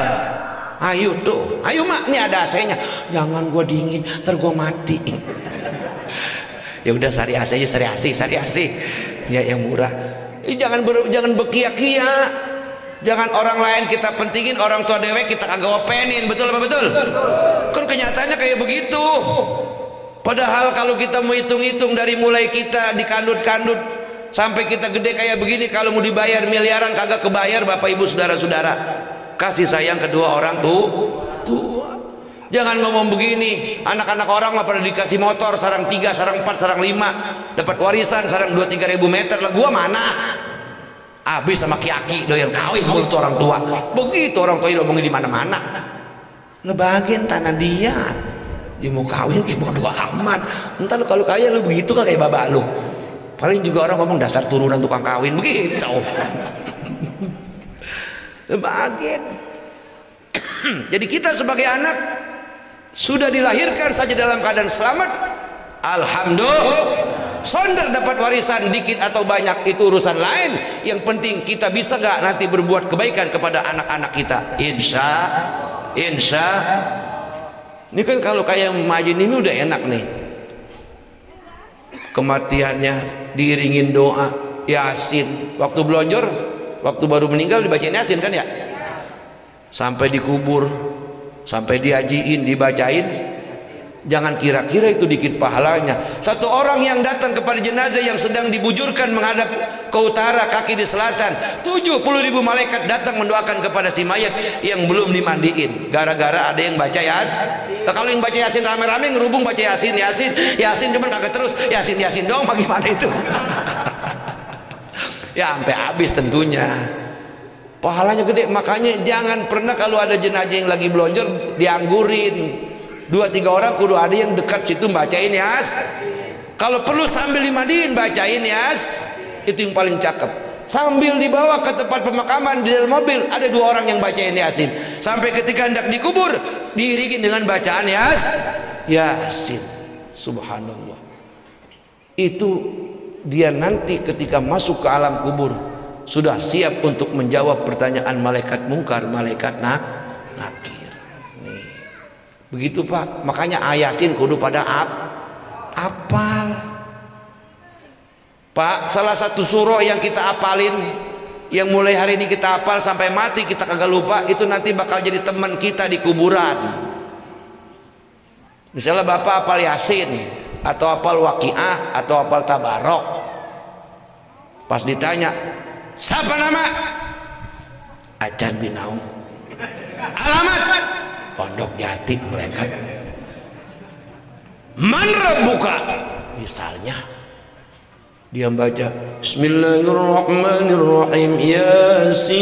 Ayo tuh, ayo mak, ini ada AC-nya. Jangan gua dingin, ntar gua mati. Ya udah sari AC aja, sari AC. Ya yang murah. Jangan berkia-kia. Jangan orang lain kita pentingin, orang tua dewek kita kagak openin. Betul apa betul? Kan kenyataannya kayak begitu. Padahal kalau kita mau hitung-hitung dari mulai kita dikandut-kandut sampai kita gede kayak begini, kalau mau dibayar miliaran kagak kebayar. Bapak ibu saudara-saudara, kasih sayang kedua orang tua. Jangan ngomong begini, anak-anak orang mah pada dikasih motor sarang 3, sarang 4, sarang 5, dapat warisan sarang 2-3 ribu meter lah. Gua mana? Habis sama kiaki doyan kawin mulut orang tua. Begitu orang tua ngomongin di mana-mana. Ngebagiin tanah dia. Dia mau kawin bodo amat. Entar lu kalau kaya lu begitu kan kayak babak lu. Paling juga orang ngomong dasar turunan tukang kawin begitu. Ngebagiin. Jadi kita sebagai anak sudah dilahirkan saja dalam keadaan selamat, alhamdulillah. Sonder dapat warisan dikit atau banyak itu urusan lain. Yang penting kita bisa gak nanti berbuat kebaikan kepada anak-anak kita. Insya. Ini kan kalau kayak Majin ini udah enak nih. Kematiannya diiringin doa Yasin. Waktu belonjor, waktu baru meninggal dibacain Yasin kan ya. Sampai dikubur, sampai dihajiin, dibacain. Jangan kira-kira itu dikit pahalanya. Satu orang yang datang kepada jenazah yang sedang dibujurkan menghadap ke utara, kaki di selatan, 70.000 malaikat datang mendoakan kepada si mayat yang belum dimandiin. Gara-gara ada yang baca Yasin. Nah, kalau yang baca Yasin rame-rame ngerubung baca Yasin cuman kagak terus Yasin dong, bagaimana itu? Ya sampai habis tentunya. Pahalanya gede. Makanya jangan pernah kalau ada jenazah yang lagi belonjor dianggurin. 2-3 orang kudu ada yang dekat situ bacain Yas. Kalau perlu sambil dimandiin bacain Yas. Itu yang paling cakep. Sambil dibawa ke tempat pemakaman di dalam mobil ada 2 orang yang bacain Yasin. Sampai ketika hendak dikubur diiringi dengan bacaan Yasin. Subhanallah. Itu dia nanti ketika masuk ke alam kubur sudah siap untuk menjawab pertanyaan malaikat mungkar, malaikat nakir. Nih. Begitu Pak. Makanya Yasin kudu pada apal. Pak, salah satu surah yang kita apalin, yang mulai hari ini kita apal sampai mati kita kagak lupa, itu nanti bakal jadi teman kita di kuburan. Misalnya Bapak apal Yasin atau apal Waqiah atau apal Tabarok. Pas ditanya, siapa nama? Acan bin Naum. Alamat? Pondok Jati Melekat. Man rabbuka? Misalnya dia baca Bismillahirrahmanirrahim Yasin.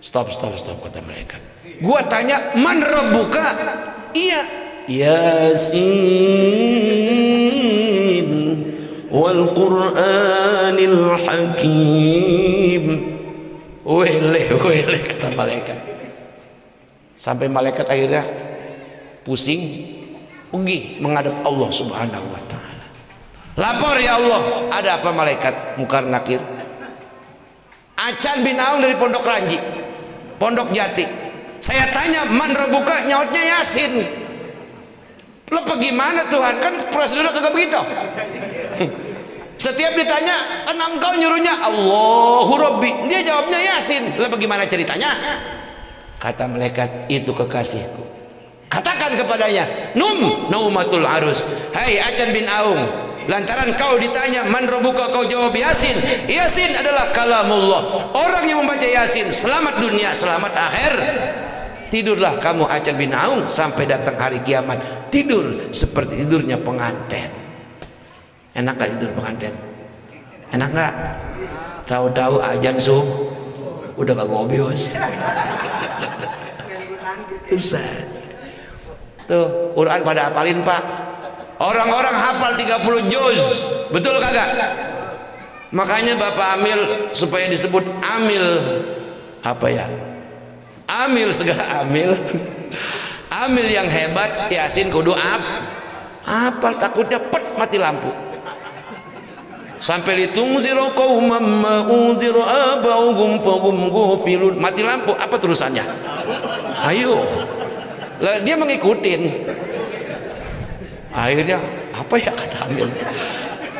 Stop kata malaikat. Gua tanya man rabbuka? Iya. Yasin wal Qur'anil Hakim. Wele kata malaikat. Sampai malaikat akhirnya pusing, pergi menghadap Allah Subhanahu wa taala. Lapor, ya Allah, ada apa malaikat Munkar Nakir? Acan bin Aung dari Pondok Ranji, Pondok Jati. Saya tanya, man rabbuka? Nyautnya Yasin. Lo bagaimana Tuhan? Kan prosedur kagak begitu. Setiap ditanya, kan engkau nyuruhnya Allahu Rabbi, dia jawabnya Yasin. Lo bagaimana ceritanya? Kata malaikat, itu kekasihku. Katakan kepadanya, naumatul arus. Hai Acan bin Aung, lantaran kau ditanya man rabbuka, kau jawab Yasin. Yasin adalah kalamullah. Orang yang membaca Yasin selamat dunia, selamat akhir. Tidurlah kamu Acan bin Aung sampai datang hari kiamat. Tidur seperti tidurnya pengantin. Enak gak tidur pengantin? Enak gak? Tahu-tahu ajan subuh udah gak gobios. Tuh Quran pada hafalin Pak. Orang-orang hafal 30 juz, betul kagak? Makanya Bapak amil supaya disebut amil apa ya? Amil segala amil. Amil yang hebat, Yasin kudu hafal, takutnya pet mati lampu. Sampai litungziru qauman ma unziru abauhum fahum ghafilun. Mati lampu, apa terusannya? Ayo. Lah dia mengikutin. Akhirnya apa ya kata amil?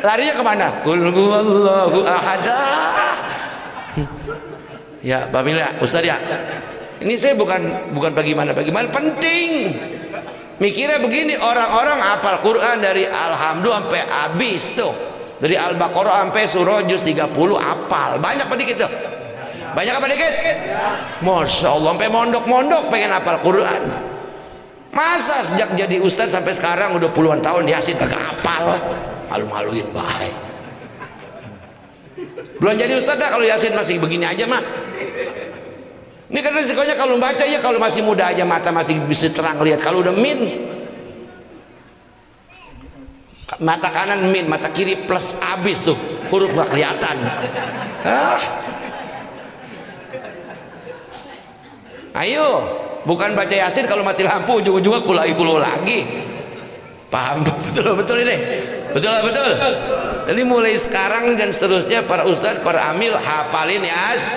Larinya kemana? Qul huwallahu ahad. Ya, Bamila, Ustaz ya. Ini saya bukan bagaimana penting. Mikirnya begini, orang-orang hafal Quran dari Alhamdulillah sampai habis tuh. Dari Al-Baqarah sampai surah juz 30 hafal. Banyak apa dikit tuh? Banyak apa dikit? Masya Allah, sampai mondok-mondok pengen hafal Quran. Masa sejak jadi ustaz sampai sekarang udah puluhan tahun Yasin kagak hafal? Malu-maluin baik. Belum jadi ustaz dah kalau Yasin masih begini aja mah. Ini kan risikonya kalau baca ya, kalau masih muda aja mata masih bisa terang lihat. Kalau udah min, mata kanan min, mata kiri plus, habis tuh huruf gak kelihatan. Ayo, bukan baca Yasin kalau mati lampu ujung-ujungnya kulai-kulo lagi. Paham betul ini? Betul. Jadi mulai sekarang dan seterusnya para ustadz, para amil hafalin Yas.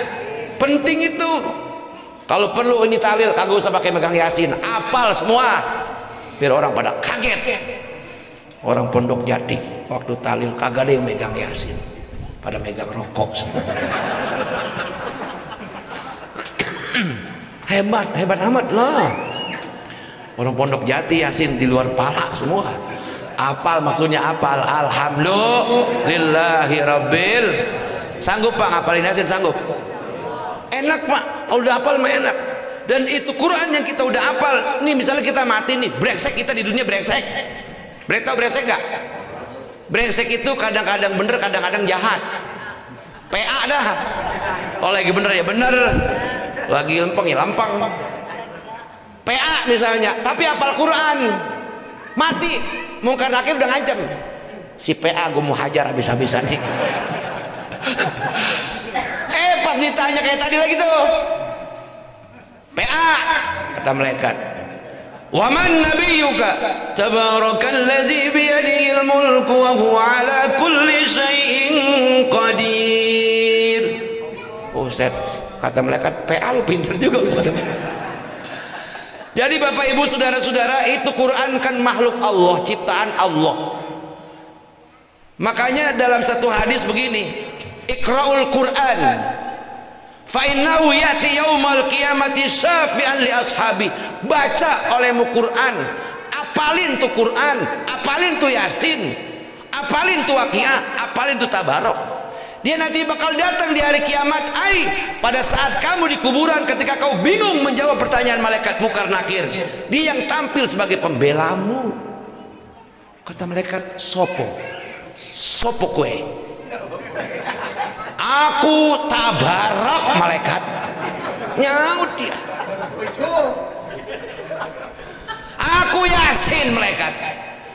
Penting itu. Kalau perlu ini talil kagak usah pakai megang Yasin, hafal semua. Biar orang pada kaget. Orang Pondok Jati waktu talil kagak ada yang megang Yasin, pada megang rokok semua. hebat amat lah. Orang Pondok Jati Yasin di luar pala semua. Apal maksudnya apal. Alhamdulillahi rabbil. Sanggup Pak ngapalin Yasin? Sanggup? Enak Pak, udah hafal mah enak. Dan itu Quran yang kita udah hafal. Nih misalnya kita mati nih, brengsek kita di dunia brengsek. Tahu brengsek gak? Brengsek itu kadang-kadang bener, kadang-kadang jahat. PA dah. Oh lagi bener ya bener, lagi lempeng ya lempeng. PA misalnya, tapi hafal Quran. Mati, Munkar Nakir udah ngancem. Si PA gue mau hajar habis-habisan nih. Pas ditanya kayak tadi lagi tuh, PA kata malaikat, wa man nabiyyuka tabarakallazi biyadihil mulku wa huwa ala kulli syai'in qadir. Oh set, kata malaikat, PA lu pinter juga lu kata. Jadi Bapak Ibu saudara-saudara, itu Quran kan makhluk Allah, ciptaan Allah. Makanya dalam satu hadis begini, Iqra'ul Quran fa innahu ya'ti yaumal qiyamati syafi'an li ashabi. Baca olehmu Quran, apalin tuh Quran, apalin tuh Yasin, apalin tuh Waqiah, apalin tuh Tabarok. Dia nanti bakal datang di hari kiamat. Pada saat kamu di kuburan, ketika kau bingung menjawab pertanyaan malaikat Munkar Nakir, dia yang tampil sebagai pembelamu. Kata malaikat, sopo kue? Aku Tabarok malaikat. Nyaut dia. Aku Yasin malaikat.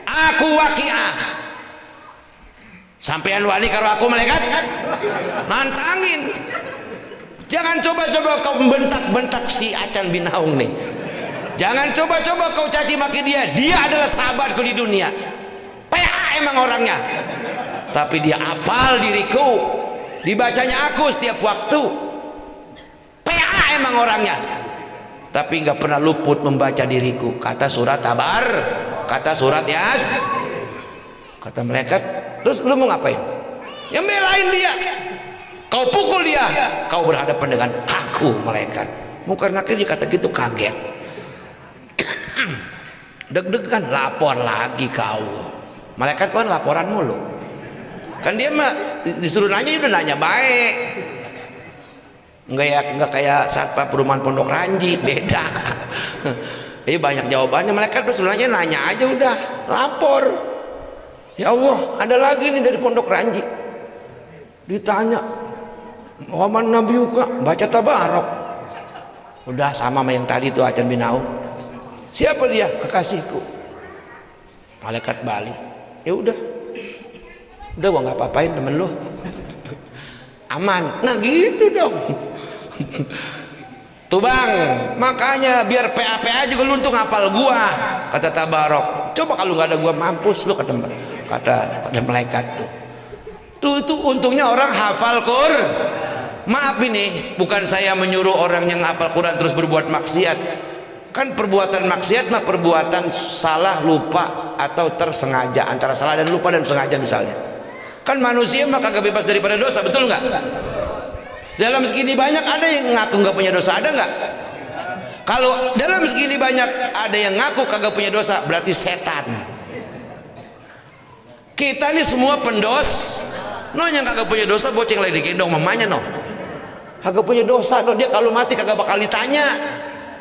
Aku Waqiah. Sampean wani karo aku malaikat? Nantangin. Jangan coba-coba kau membentak-bentak si Acan bin Aung nih. Jangan coba-coba kau caci maki dia. Dia adalah sahabatku di dunia. PA emang orangnya. Tapi dia hafal diriku. Dibacanya aku setiap waktu. PA emang orangnya. Tapi nggak pernah luput membaca diriku. Kata surat Tabar, kata surat Yas, kata malaikat. Terus lu mau ngapain? Yang belain dia. Kau pukul dia, kau berhadapan dengan aku malaikat. Mungkar nakir dikata gitu kaget. Deg-degan, lapor lagi kau. Malaikat kan laporan mulu. Kan dia mah disuruh nanya udah nanya baik. Enggak kayak satpam perumahan Pondok Ranji, beda. Ini banyak jawabannya. Malaikat disuruh nanya aja udah, lapor. Ya Allah, ada lagi nih dari Pondok Ranji. Ditanya, Muhammad Nabi Yuka baca Tabarok. Udah sama yang tadi tuh Acan bin Auf. Siapa dia? Kekasihku. Malaikat balik. Ya udah gua nggak apa-apain temen lu. Aman. Nah gitu dong. Tuh bang, makanya biar PA juga lu untuk ngapal gua. Kata Tabarok. Coba kalau nggak ada gua mampus lu kata malaikat tuh. Tuh itu untungnya orang hafal Quran. Maaf ini, bukan saya menyuruh orang yang hafal Quran terus berbuat maksiat. Kan perbuatan maksiat mah perbuatan salah, lupa atau tersengaja, antara salah dan lupa dan sengaja misalnya. Kan manusia mah kagak bebas daripada dosa, betul nggak? Dalam segini banyak ada yang ngaku nggak punya dosa, ada nggak? Kalau dalam segini banyak ada yang ngaku kagak punya dosa, berarti setan. Kita ini semua pendos. No yang kagak punya dosa boceng lagi digendong mamanya no. Kagak punya dosa no, dia kalau mati kagak bakal ditanya.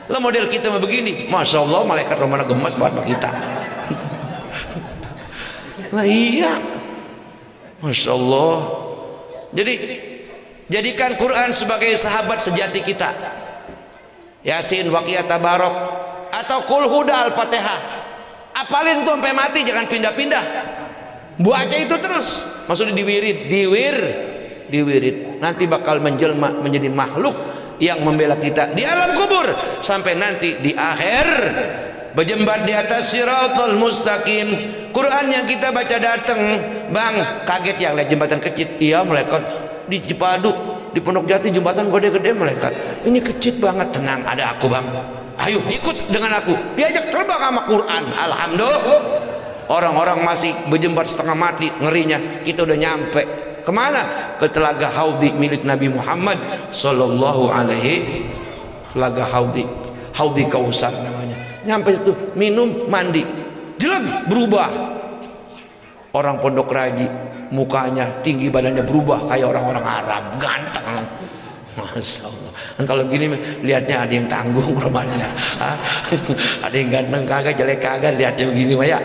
Lah model kita mah begini, masya Allah malaikat romana gemas buat kita. Lah iya, masya Allah. Jadi jadikan Quran sebagai sahabat sejati kita. Yasin, Waqiah, Tabarok, atau Qul Huda, Al-Fatihah. Apalin tuh sampai mati, jangan pindah-pindah. Baca itu terus. Maksudnya diwirid. Nanti bakal menjelma menjadi makhluk yang membela kita di alam kubur sampai nanti di akhir berjembat di atas siratal mustaqim. Quran yang kita baca datang, bang, kaget ya lihat jembatan kecil. Iya malaikat di Cipadu, di Pondok Jati jembatan gede-gede malaikat. Ini kecil banget. Tenang, ada aku bang. Ayo ikut dengan aku. Diajak terbang sama Quran. Alhamdulillah. Orang-orang masih berjembat setengah mati ngerinya. Kita udah nyampe. Kemana? Ke telaga Haudi milik Nabi Muhammad sallallahu alaihi. Telaga Haudi Kausar namanya. Nyampe situ minum mandi, jelag berubah. Orang Pondok Raji mukanya tinggi badannya berubah kayak orang-orang Arab, ganteng. Masya Allah. Kan kalau gini lihatnya ada yang tanggung rumahnya. Ada yang ganteng kagak, jelek kagak, lihatnya begini mah ya.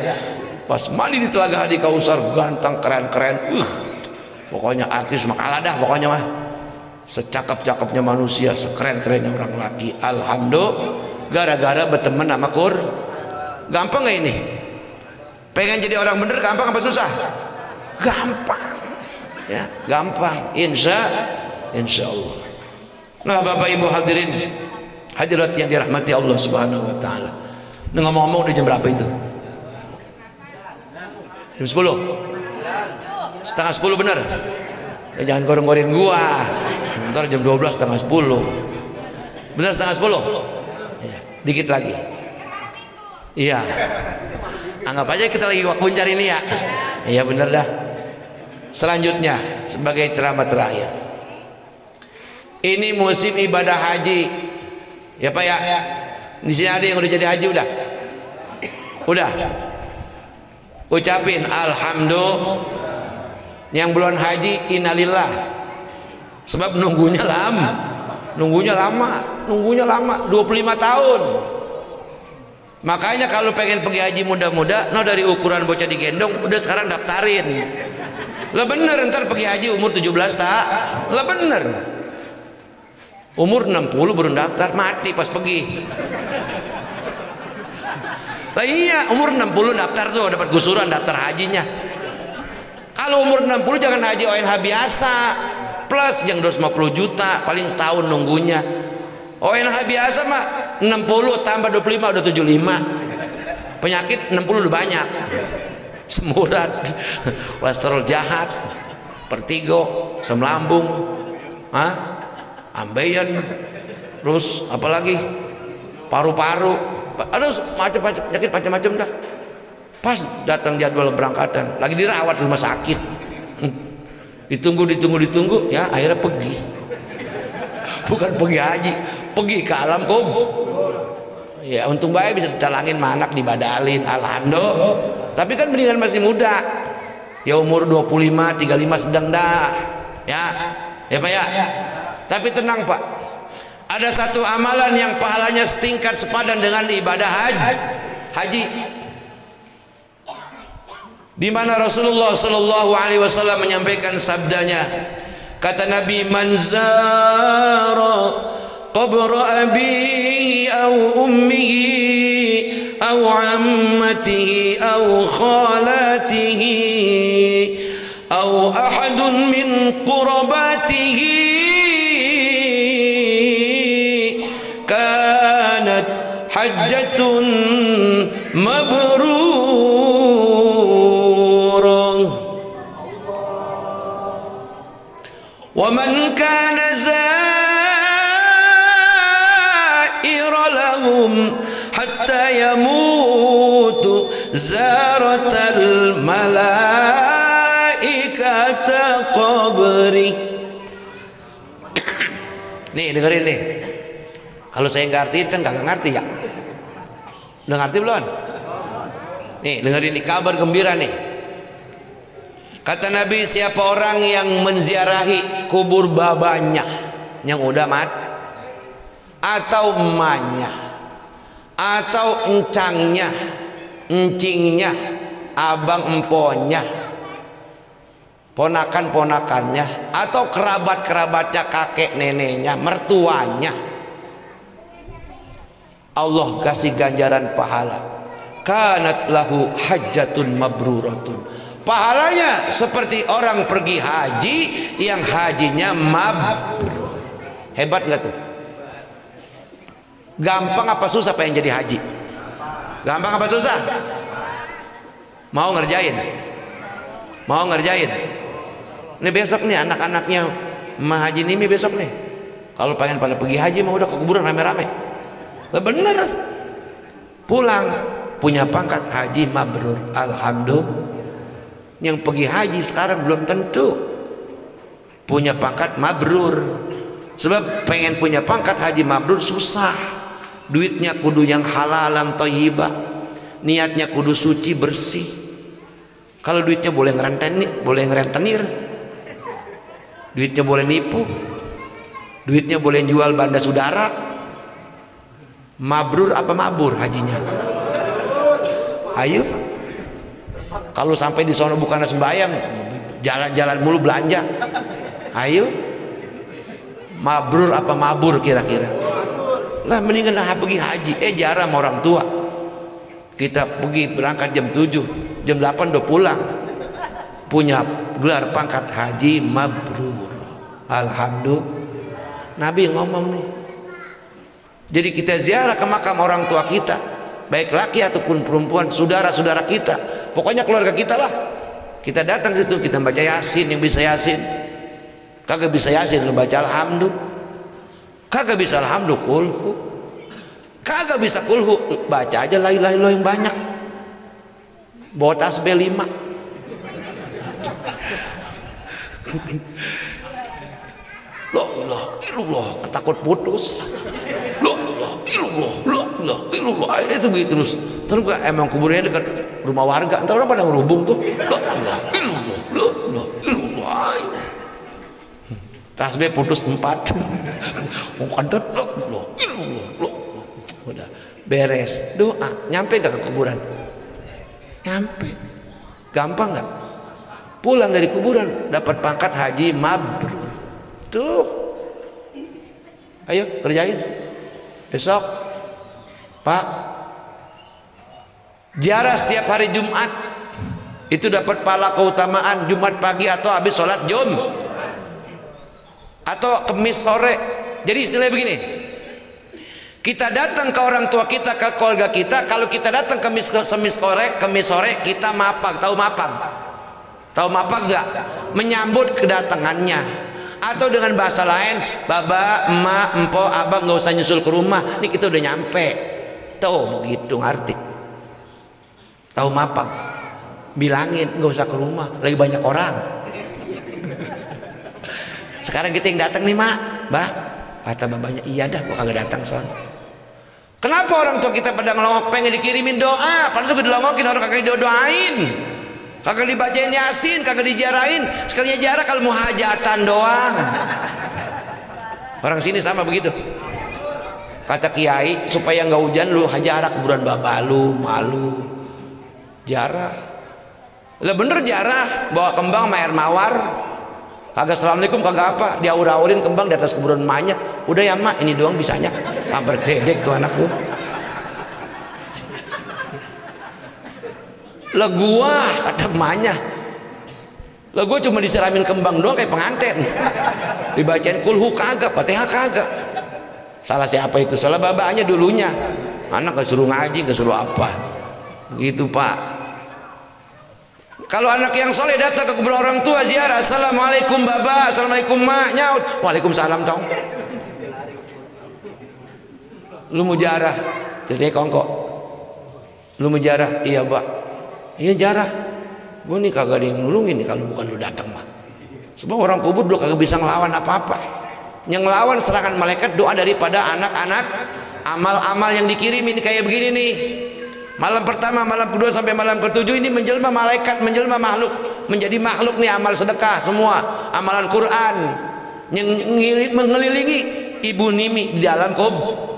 Pas mandi di telaga Haudi Kausar ganteng keren-keren. Pokoknya artis mah kalah dah pokoknya mah. Secakap-cakapnya manusia, sekeren-kerennya orang laki. Alhamdulillah gara-gara berteman sama Quran. Gampang gak ini? Pengen jadi orang bener gampang apa susah? Gampang. Ya, gampang. Insya Allah. Nah, Bapak Ibu hadirin, hadirat yang dirahmati Allah Subhanahu wa taala. Nah, ngomong-ngomong udah jam berapa itu? Jam 10. Setengah 10 bener. Ya, jangan goreng-goreng gua. Ntar jam 12 setengah 10. Bener setengah 10? Ya, dikit lagi. Iya. Anggap aja kita lagi waktu cari ini ya. Iya bener dah. Selanjutnya sebagai ceramah terakhir. Ini musim ibadah haji. Ya Pak ya. Di sini ada yang udah jadi haji udah? Udah. Ucapin alhamdulillah. Yang belum haji innalillah. Sebab nunggunya lama 25 tahun. Makanya kalau pengen pergi haji muda-muda, no dari ukuran bocah digendong udah sekarang daftarin. Lah bener ntar pergi haji umur 17 tak? Lah bener. Umur 60 baru daftar, mati pas pergi. Lah iya, umur 60 daftar tuh dapat gusuran daftar hajinya. Kalau umur 60 jangan haji ONH biasa plus yang 250 juta paling setahun nunggunya. ONH biasa mah 60 tambah 25 udah 75. Penyakit 60 udah banyak. Semurat, kolesterol jahat, vertigo, asam lambung, ambeien, terus apalagi paru-paru, aduh macam-macam penyakit macam-macam dah. Pas datang jadwal berangkatan, lagi dirawat di rumah sakit, ditunggu ya akhirnya pergi. Bukan pergi haji, pergi ke alam kubur. Ya untung baik bisa ditalangin anak dibadalin, alhamdulillah. Tapi kan mendingan masih muda, ya umur 25, 35 sedang dah, ya Pak ya. Tapi tenang Pak, ada satu amalan yang pahalanya setingkat sepadan dengan ibadah haji, di mana Rasulullah Shallallahu Alaihi Wasallam menyampaikan sabdanya, kata Nabi, man zara qabra abihi aw ummihi aw ammatihi aw khalatihi aw ahadun min qurabatihi kanat hajjatun mabrurah wa man kana hatta yamutu zaratal malaikata qabri. Nih dengerin nih, kalau saya ngertiin kan gak ngerti ya, udah ngerti belum? Nih dengerin nih, kabar gembira nih. Kata Nabi, siapa orang yang menziarahi kubur babanya yang udah mati, atau emaknya, atau encangnya, encingnya, abang emponya, ponakan-ponakannya, atau kerabat-kerabatnya, kakek neneknya, mertuanya, Allah kasih ganjaran pahala. Kanat lahu hajjatun mabruratun. Pahalanya seperti orang pergi haji yang hajinya mabrur. Hebat nggak tuh? Gampang apa susah pengen jadi haji? Gampang apa susah? Mau ngerjain? Mau ngerjain? Ini besok nih anak-anaknya Mah Haji Nimi besok nih. Kalau pengen pada pergi haji mah udah ke kuburan rame-rame. Lah bener. Pulang punya pangkat haji mabrur. Alhamdulillah. Yang pergi haji sekarang belum tentu punya pangkat mabrur. Sebab pengen punya pangkat haji mabrur susah. Duitnya kudu yang halalan thayyibah, niatnya kudu suci bersih. Kalau duitnya boleh ngerentenir, duitnya boleh nipu, duitnya boleh jual banda saudara. Mabrur apa mabur hajinya? Ayo, kalau sampai di sono bukan sembahyang, jalan-jalan mulu belanja. Ayo, mabrur apa mabur kira-kira? Lah mendingan pergi haji. Jarang orang tua kita pergi berangkat jam 7, jam 8 udah pulang, punya gelar pangkat haji mabrur. Alhamdulillah. Nabi ngomong nih, jadi kita ziarah ke makam orang tua kita, baik laki ataupun perempuan, saudara-saudara kita, pokoknya keluarga kita lah. Kita datang situ, kita baca yasin. Yang bisa yasin, kagak bisa yasin lu baca alhamdulillah. Kagak bisa alhamdulillah kulhu, kagak bisa kulhu, baca aja la ilaha illallah yang banyak, bawa tasbih 5. La ilaha illallah, takut putus. La ilaha illallah, la ilaha illallah, itu begitu terus. Terus emang kuburnya dekat rumah warga, entar orang pada ngerubung tuh. La ilaha illallah, la ilaha illallah. Tasbih putus 4. Mau kadet loh, udah beres doa. Nyampe gak ke kuburan? Nyampe. Gampang gak? Pulang dari kuburan dapat pangkat haji mabrur. Tuh, ayo kerjain besok Pak. Ziarah setiap hari Jumat itu dapat pahala keutamaan Jumat pagi atau habis sholat atau Kemis sore. Jadi istilahnya begini, Kita datang ke orang tua kita, ke keluarga kita. Kalau kita datang ke kemis sore, kita mapag. Tahu mapag? Tahu mapag enggak? Menyambut kedatangannya. Atau dengan bahasa lain, baba, emak, empo, abang nggak usah nyusul ke rumah. Ini kita udah nyampe. Tuh begitu ngerti. Tahu mapag? Bilangin nggak usah ke rumah, lagi banyak orang. Sekarang kita yang datang nih mak, bah. Kata babanya, iya dah, gua kagak datang son. Kenapa orang tua kita pada ngelongok pengen dikirimin doa, padahal sudah dilongokin orang kagak didoain, kagak dibacain yasin, kagak dijarahin. Sekalinya jarah kalau mau hajatan doang. Orang sini sama begitu. Kata kiai, supaya nggak hujan lu hajarah kuburan bapak lu, malu. Jarah. Lah bener jarah, bawa kembang sama air mawar. Kagak assalamualaikum, kagak apa, diaur-aurin kembang di atas kuburan emaknya. Udah ya mak, ini doang bisanya. Hampir dedek tuh anak tuh. Lah gua, kata emaknya, lah gua cuma disiramin kembang doang kayak pengantin. Dibacain kulhu kagak, fatihah kagak. Salah siapa itu? Salah babanya dulunya. Anak gak suruh ngaji, gak suruh apa. Gitu pak. Kalau anak yang soleh datang ke kuburan orang tua ziarah, assalamualaikum baba, assalamualaikum mak, nyaut, waalaikumsalam tong. Lu mau jarah, ceritanya kongkok. Lu mau jarah, iya pak, iya jarah. Gue nih kagak ada yang nulungin nih kalau bukan lu datang mah. Sebab orang kubur dulu kagak bisa ngelawan apa-apa. Yang ngelawan serangan malaikat doa daripada anak-anak, amal-amal yang dikirimin kayak begini nih. Malam pertama, malam kedua sampai malam ketujuh ini menjelma malaikat, menjelma makhluk, menjadi makhluk nih amal sedekah semua, amalan Quran yang mengelilingi ibu Nimi di dalam kubur.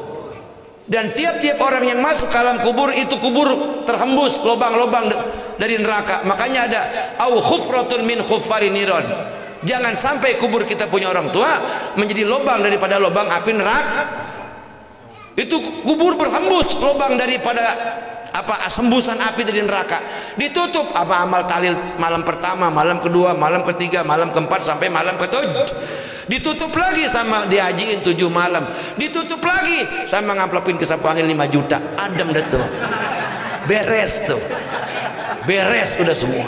Dan tiap-tiap orang yang masuk ke alam kubur itu kubur terhembus lubang-lubang dari neraka. Makanya ada au khufratun min khufari niron. Jangan sampai kubur kita punya orang tua menjadi lubang daripada lubang api neraka. Itu kubur berhembus lubang daripada apa sembusan api dari neraka. Ditutup apa amal talil malam pertama, malam kedua, malam ketiga, malam keempat sampai malam ketujuh. Ditutup lagi sama dihajiin 7 malam. Ditutup lagi sama ngamplopin kesapu angin 5 juta. Adem dah tuh. Beres tuh. Beres udah semua.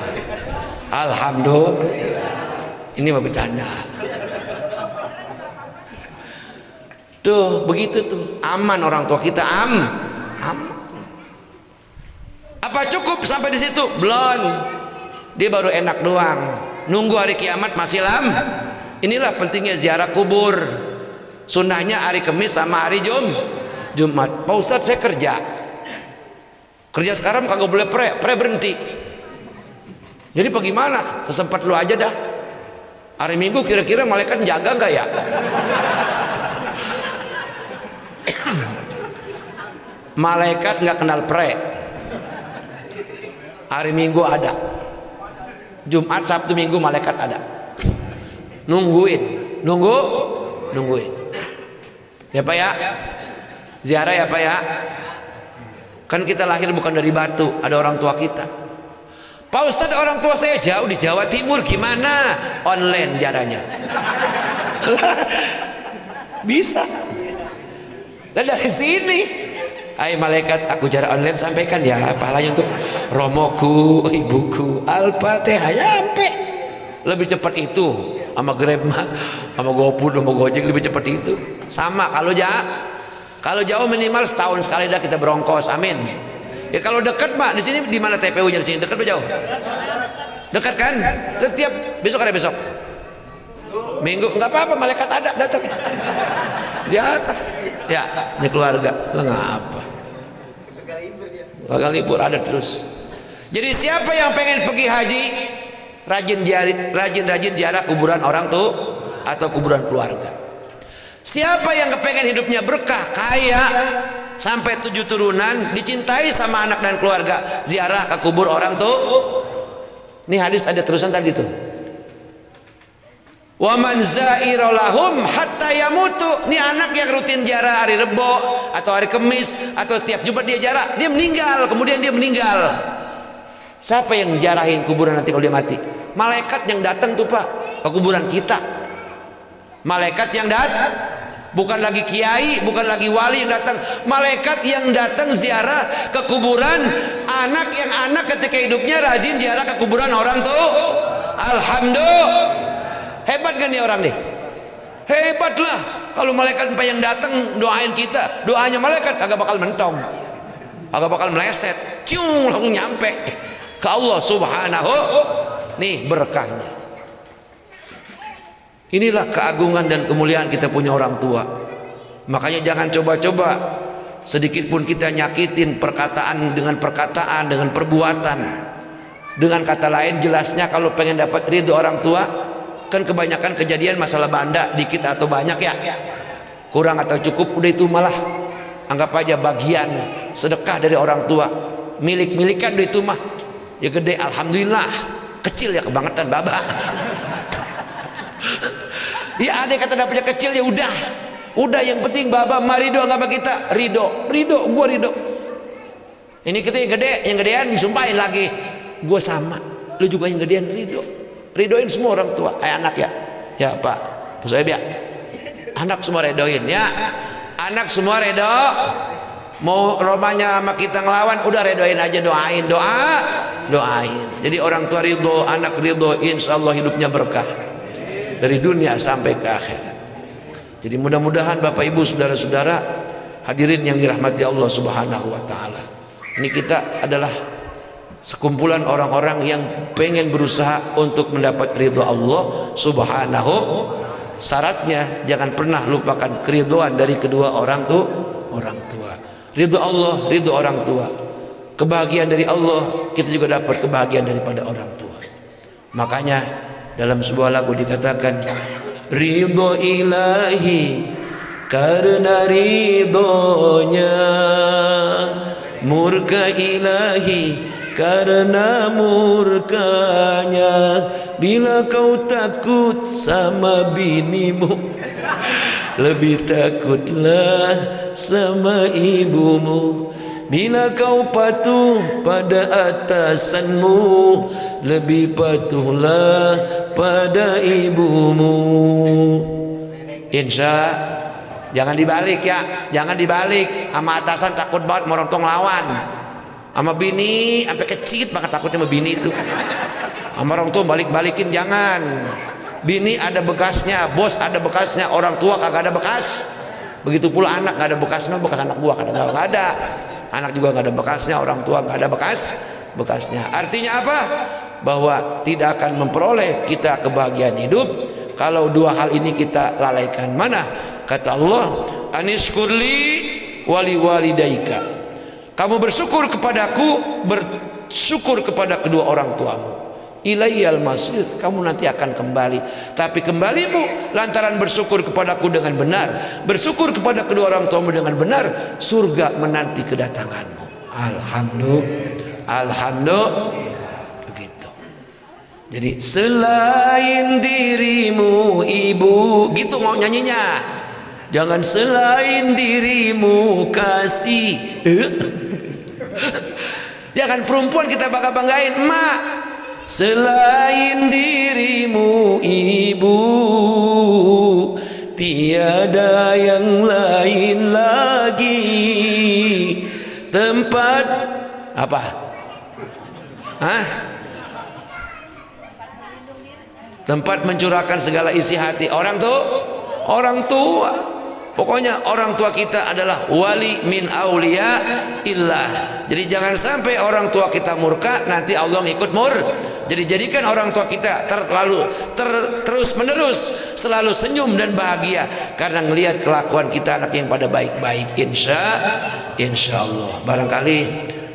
Alhamdulillah. Ini mah bercanda. Tuh begitu tuh. Aman orang tua kita aman. Apa cukup sampai di situ? Belum. Dia baru enak doang. Nunggu hari kiamat masih lama. Inilah pentingnya ziarah kubur. Sunnahnya hari Kamis sama hari Jumat. Pak Ustadz saya kerja. Kerja sekarang kagak boleh pre berhenti. Jadi bagaimana? Sesempat lu aja dah. Hari Minggu kira-kira malaikat jaga gak ya? Malaikat nggak kenal pre. Hari Minggu ada, Jumat, Sabtu, Minggu malaikat ada. Nungguin. Ya Pak ya, ziarah ya Pak ya. Kan kita lahir bukan dari batu, ada orang tua kita. Pak Ustadz orang tua saya jauh di Jawa Timur, gimana? Online ziarahnya. Bisa. Dan dari sini. Hai malaikat, aku jarak online sampaikan ya pahalanya untuk romoku, ibuku, Al-Fatihah nyampe. Lebih cepat itu sama Grab mah, sama GoFood, sama Gojek lebih cepat itu. Sama kalau jauh minimal setahun sekali dah kita berongkos. Amin. Ya kalau dekat Pak, di sini di mana TPU-nya di sini? Dekat atau jauh? Dekat kan? Tiap besok ada besok. Minggu enggak apa-apa, malaikat ada datang. Ziarah. Ya, ini keluarga. Lah ngapa? Gagal libur ada terus. Jadi siapa yang pengen pergi haji, rajin ziarah kuburan orang tuh atau kuburan keluarga. Siapa yang kepengen hidupnya berkah, kaya sampai 7 turunan, dicintai sama anak dan keluarga, ziarah ke kubur orang tuh. Ini hadis ada terusan tadi tuh. Wa man zairalahum hatta yamutu. Ini anak yang rutin ziarah hari Rebo atau hari Kamis atau tiap Jumat dia ziarah, dia meninggal, kemudian dia meninggal. Siapa yang ziarahin kuburan nanti kalau dia mati? Malaikat yang datang tuh Pak ke kuburan kita. Malaikat yang datang. Bukan lagi kiai, bukan lagi wali yang datang, malaikat yang datang ziarah ke kuburan anak yang ketika hidupnya rajin ziarah ke kuburan orang tuh. Alhamdulillah. Hebat kan nih orang nih? Hebat lah. Kalau malaikat yang datang doain kita, doanya malaikat kagak bakal mentong, kagak bakal meleset, ciung langsung nyampe ke Allah Subhanahu. Nih berkahnya. Inilah keagungan dan kemuliaan kita punya orang tua. Makanya jangan coba-coba sedikit pun kita nyakitin perkataan dengan perkataan, dengan perbuatan. Dengan kata lain, jelasnya kalau pengen dapat ridho orang tua, kan kebanyakan kejadian masalah banda dikit atau banyak ya, kurang atau cukup, udah itu malah anggap aja bagian sedekah dari orang tua, milik-milikan udah itu mah ya gede alhamdulillah, kecil ya kebangetan baba. Ya ada kata dapatnya kecil ya udah yang penting baba marido agama kita, ridho gua ridho. Ini kita yang gedean sumpahin lagi, gua sama, lu juga yang gedean ridoin semua orang tua. Anak ya pak saya ya, anak semua ridoin ya, anak semua ridho. Mau romanya sama kita ngelawan, udah ridoin aja, doain. Jadi orang tua ridho, anak ridho, insya Allah hidupnya berkah dari dunia sampai ke akhirat. Jadi mudah-mudahan Bapak Ibu saudara-saudara hadirin yang dirahmati Allah Subhanahu wa taala, ini kita adalah sekumpulan orang-orang yang pengen berusaha untuk mendapat ridho Allah Subhanahu. Syaratnya jangan pernah lupakan keridhoan dari kedua orang tua. Ridho Allah, ridho orang tua. Kebahagiaan dari Allah, kita juga dapat kebahagiaan daripada orang tua. Makanya dalam sebuah lagu dikatakan, ridho ilahi karena ridhonya, murka ilahi karena murkanya. Bila kau takut sama binimu, lebih takutlah sama ibumu. Bila kau patuh pada atasanmu, lebih patuhlah pada ibumu. Insya jangan dibalik ya, jangan dibalik. Sama atasan takut banget merontong lawan, sama bini sampai kecit banget takutnya sama bini itu. Sama orang tua balik-balikin jangan. Bini ada bekasnya, bos ada bekasnya, orang tua kagak ada bekas. Begitu pula anak gak ada bekasnya, bekas anak gua kagak ada. Anak juga gak ada bekasnya, orang tua gak ada bekasnya. Artinya apa? Bahwa tidak akan memperoleh kita kebahagiaan hidup kalau dua hal ini kita lalaikan. Mana? Kata Allah, anishkurli wali walidaika. Kamu bersyukur kepadaku, bersyukur kepada kedua orang tuamu. Ilaiyal masir, kamu nanti akan kembali. Tapi kembalimu lantaran bersyukur kepadaku dengan benar, bersyukur kepada kedua orang tuamu dengan benar, surga menanti kedatanganmu. Alhamdulillah. Begitu. Jadi selain dirimu ibu, gitu mau nyanyinya. Jangan selain dirimu kasih. Jangan perempuan kita banggain, mak. Selain dirimu ibu, tiada yang lain lagi. Tempat apa? Tempat mencurahkan segala isi hati orang tua. Pokoknya orang tua kita adalah wali min aulia illah. Jadi jangan sampai orang tua kita murka, nanti Allah ngikut Jadi jadikan orang tua kita terus menerus selalu senyum dan bahagia karena melihat kelakuan kita anak yang pada baik-baik. Insya Allah. Barangkali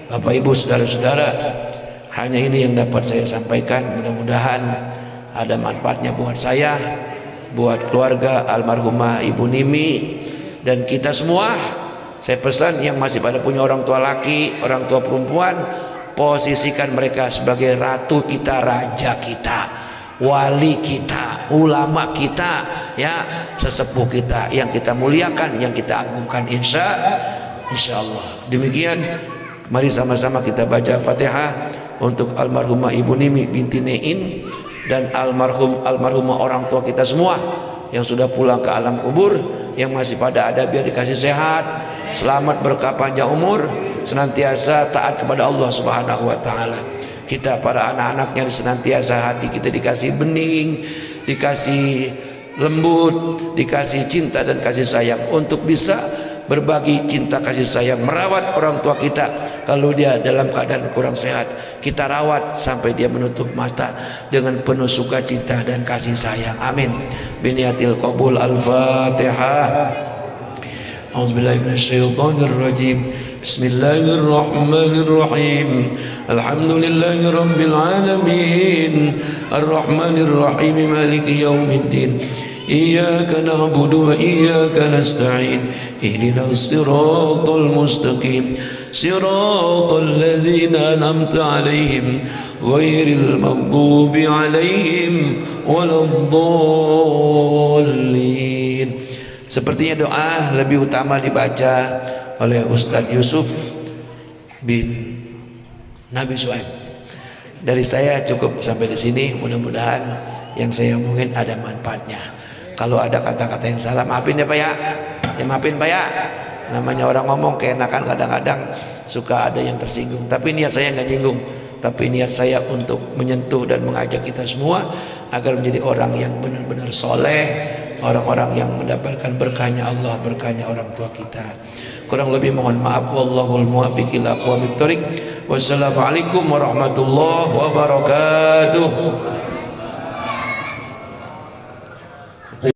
Bapak Ibu saudara-saudara, hanya ini yang dapat saya sampaikan. Mudah-mudahan ada manfaatnya buat saya, buat keluarga almarhumah Ibu Nimi dan kita semua. Saya pesan yang masih pada punya orang tua laki, orang tua perempuan, posisikan mereka sebagai ratu kita, raja kita, wali kita, ulama kita, ya, sesepuh kita yang kita muliakan, yang kita agungkan. Insya Allah. Demikian, mari sama-sama kita baca Fatihah untuk almarhumah Ibu Nimi binti Nein dan almarhumah orang tua kita semua yang sudah pulang ke alam kubur, yang masih pada ada biar dikasih sehat, selamat, berkah panjang umur, senantiasa taat kepada Allah Subhanahu wa taala. Kita para anak-anaknya senantiasa hati kita dikasih bening, dikasih lembut, dikasih cinta dan kasih sayang untuk bisa berbagi cinta kasih sayang, merawat orang tua kita. Kalau dia dalam keadaan kurang sehat, kita rawat sampai dia menutup mata dengan penuh sukacita dan kasih sayang. Amin. Biniyatil qabul. Al-Fatihah. A'udzubillahi minasyaitonir rajim. Bismillahirrahmanirrahim. Alhamdulillahi rabbil alamin. Arrahmanir rahim. Maliki yaumiddin. Iyyaka na'budu wa iyyaka nasta'in. Ihdinas siratal mustaqim. Siratal ladzina an'amta 'alaihim ghairil maghdubi 'alaihim waladdallin. Sepertinya doa lebih utama dibaca oleh Ustadz Yusuf bin Nabi Suhaib. Dari saya cukup sampai di sini. Mudah-mudahan yang saya omongin ada manfaatnya. Kalau ada kata-kata yang salah, maafin ya Pak ya. Ya maafin Pak ya. Namanya orang ngomong keenakan, kadang-kadang suka ada yang tersinggung. Tapi niat saya nggak nyinggung. Tapi niat saya untuk menyentuh dan mengajak kita semua agar menjadi orang yang benar-benar soleh, orang-orang yang mendapatkan berkahnya Allah, berkahnya orang tua kita. Kurang lebih mohon maaf. Wallahul muwaffiq ila aqwamit thoriq. Wassalamualaikum warahmatullahi wabarakatuh.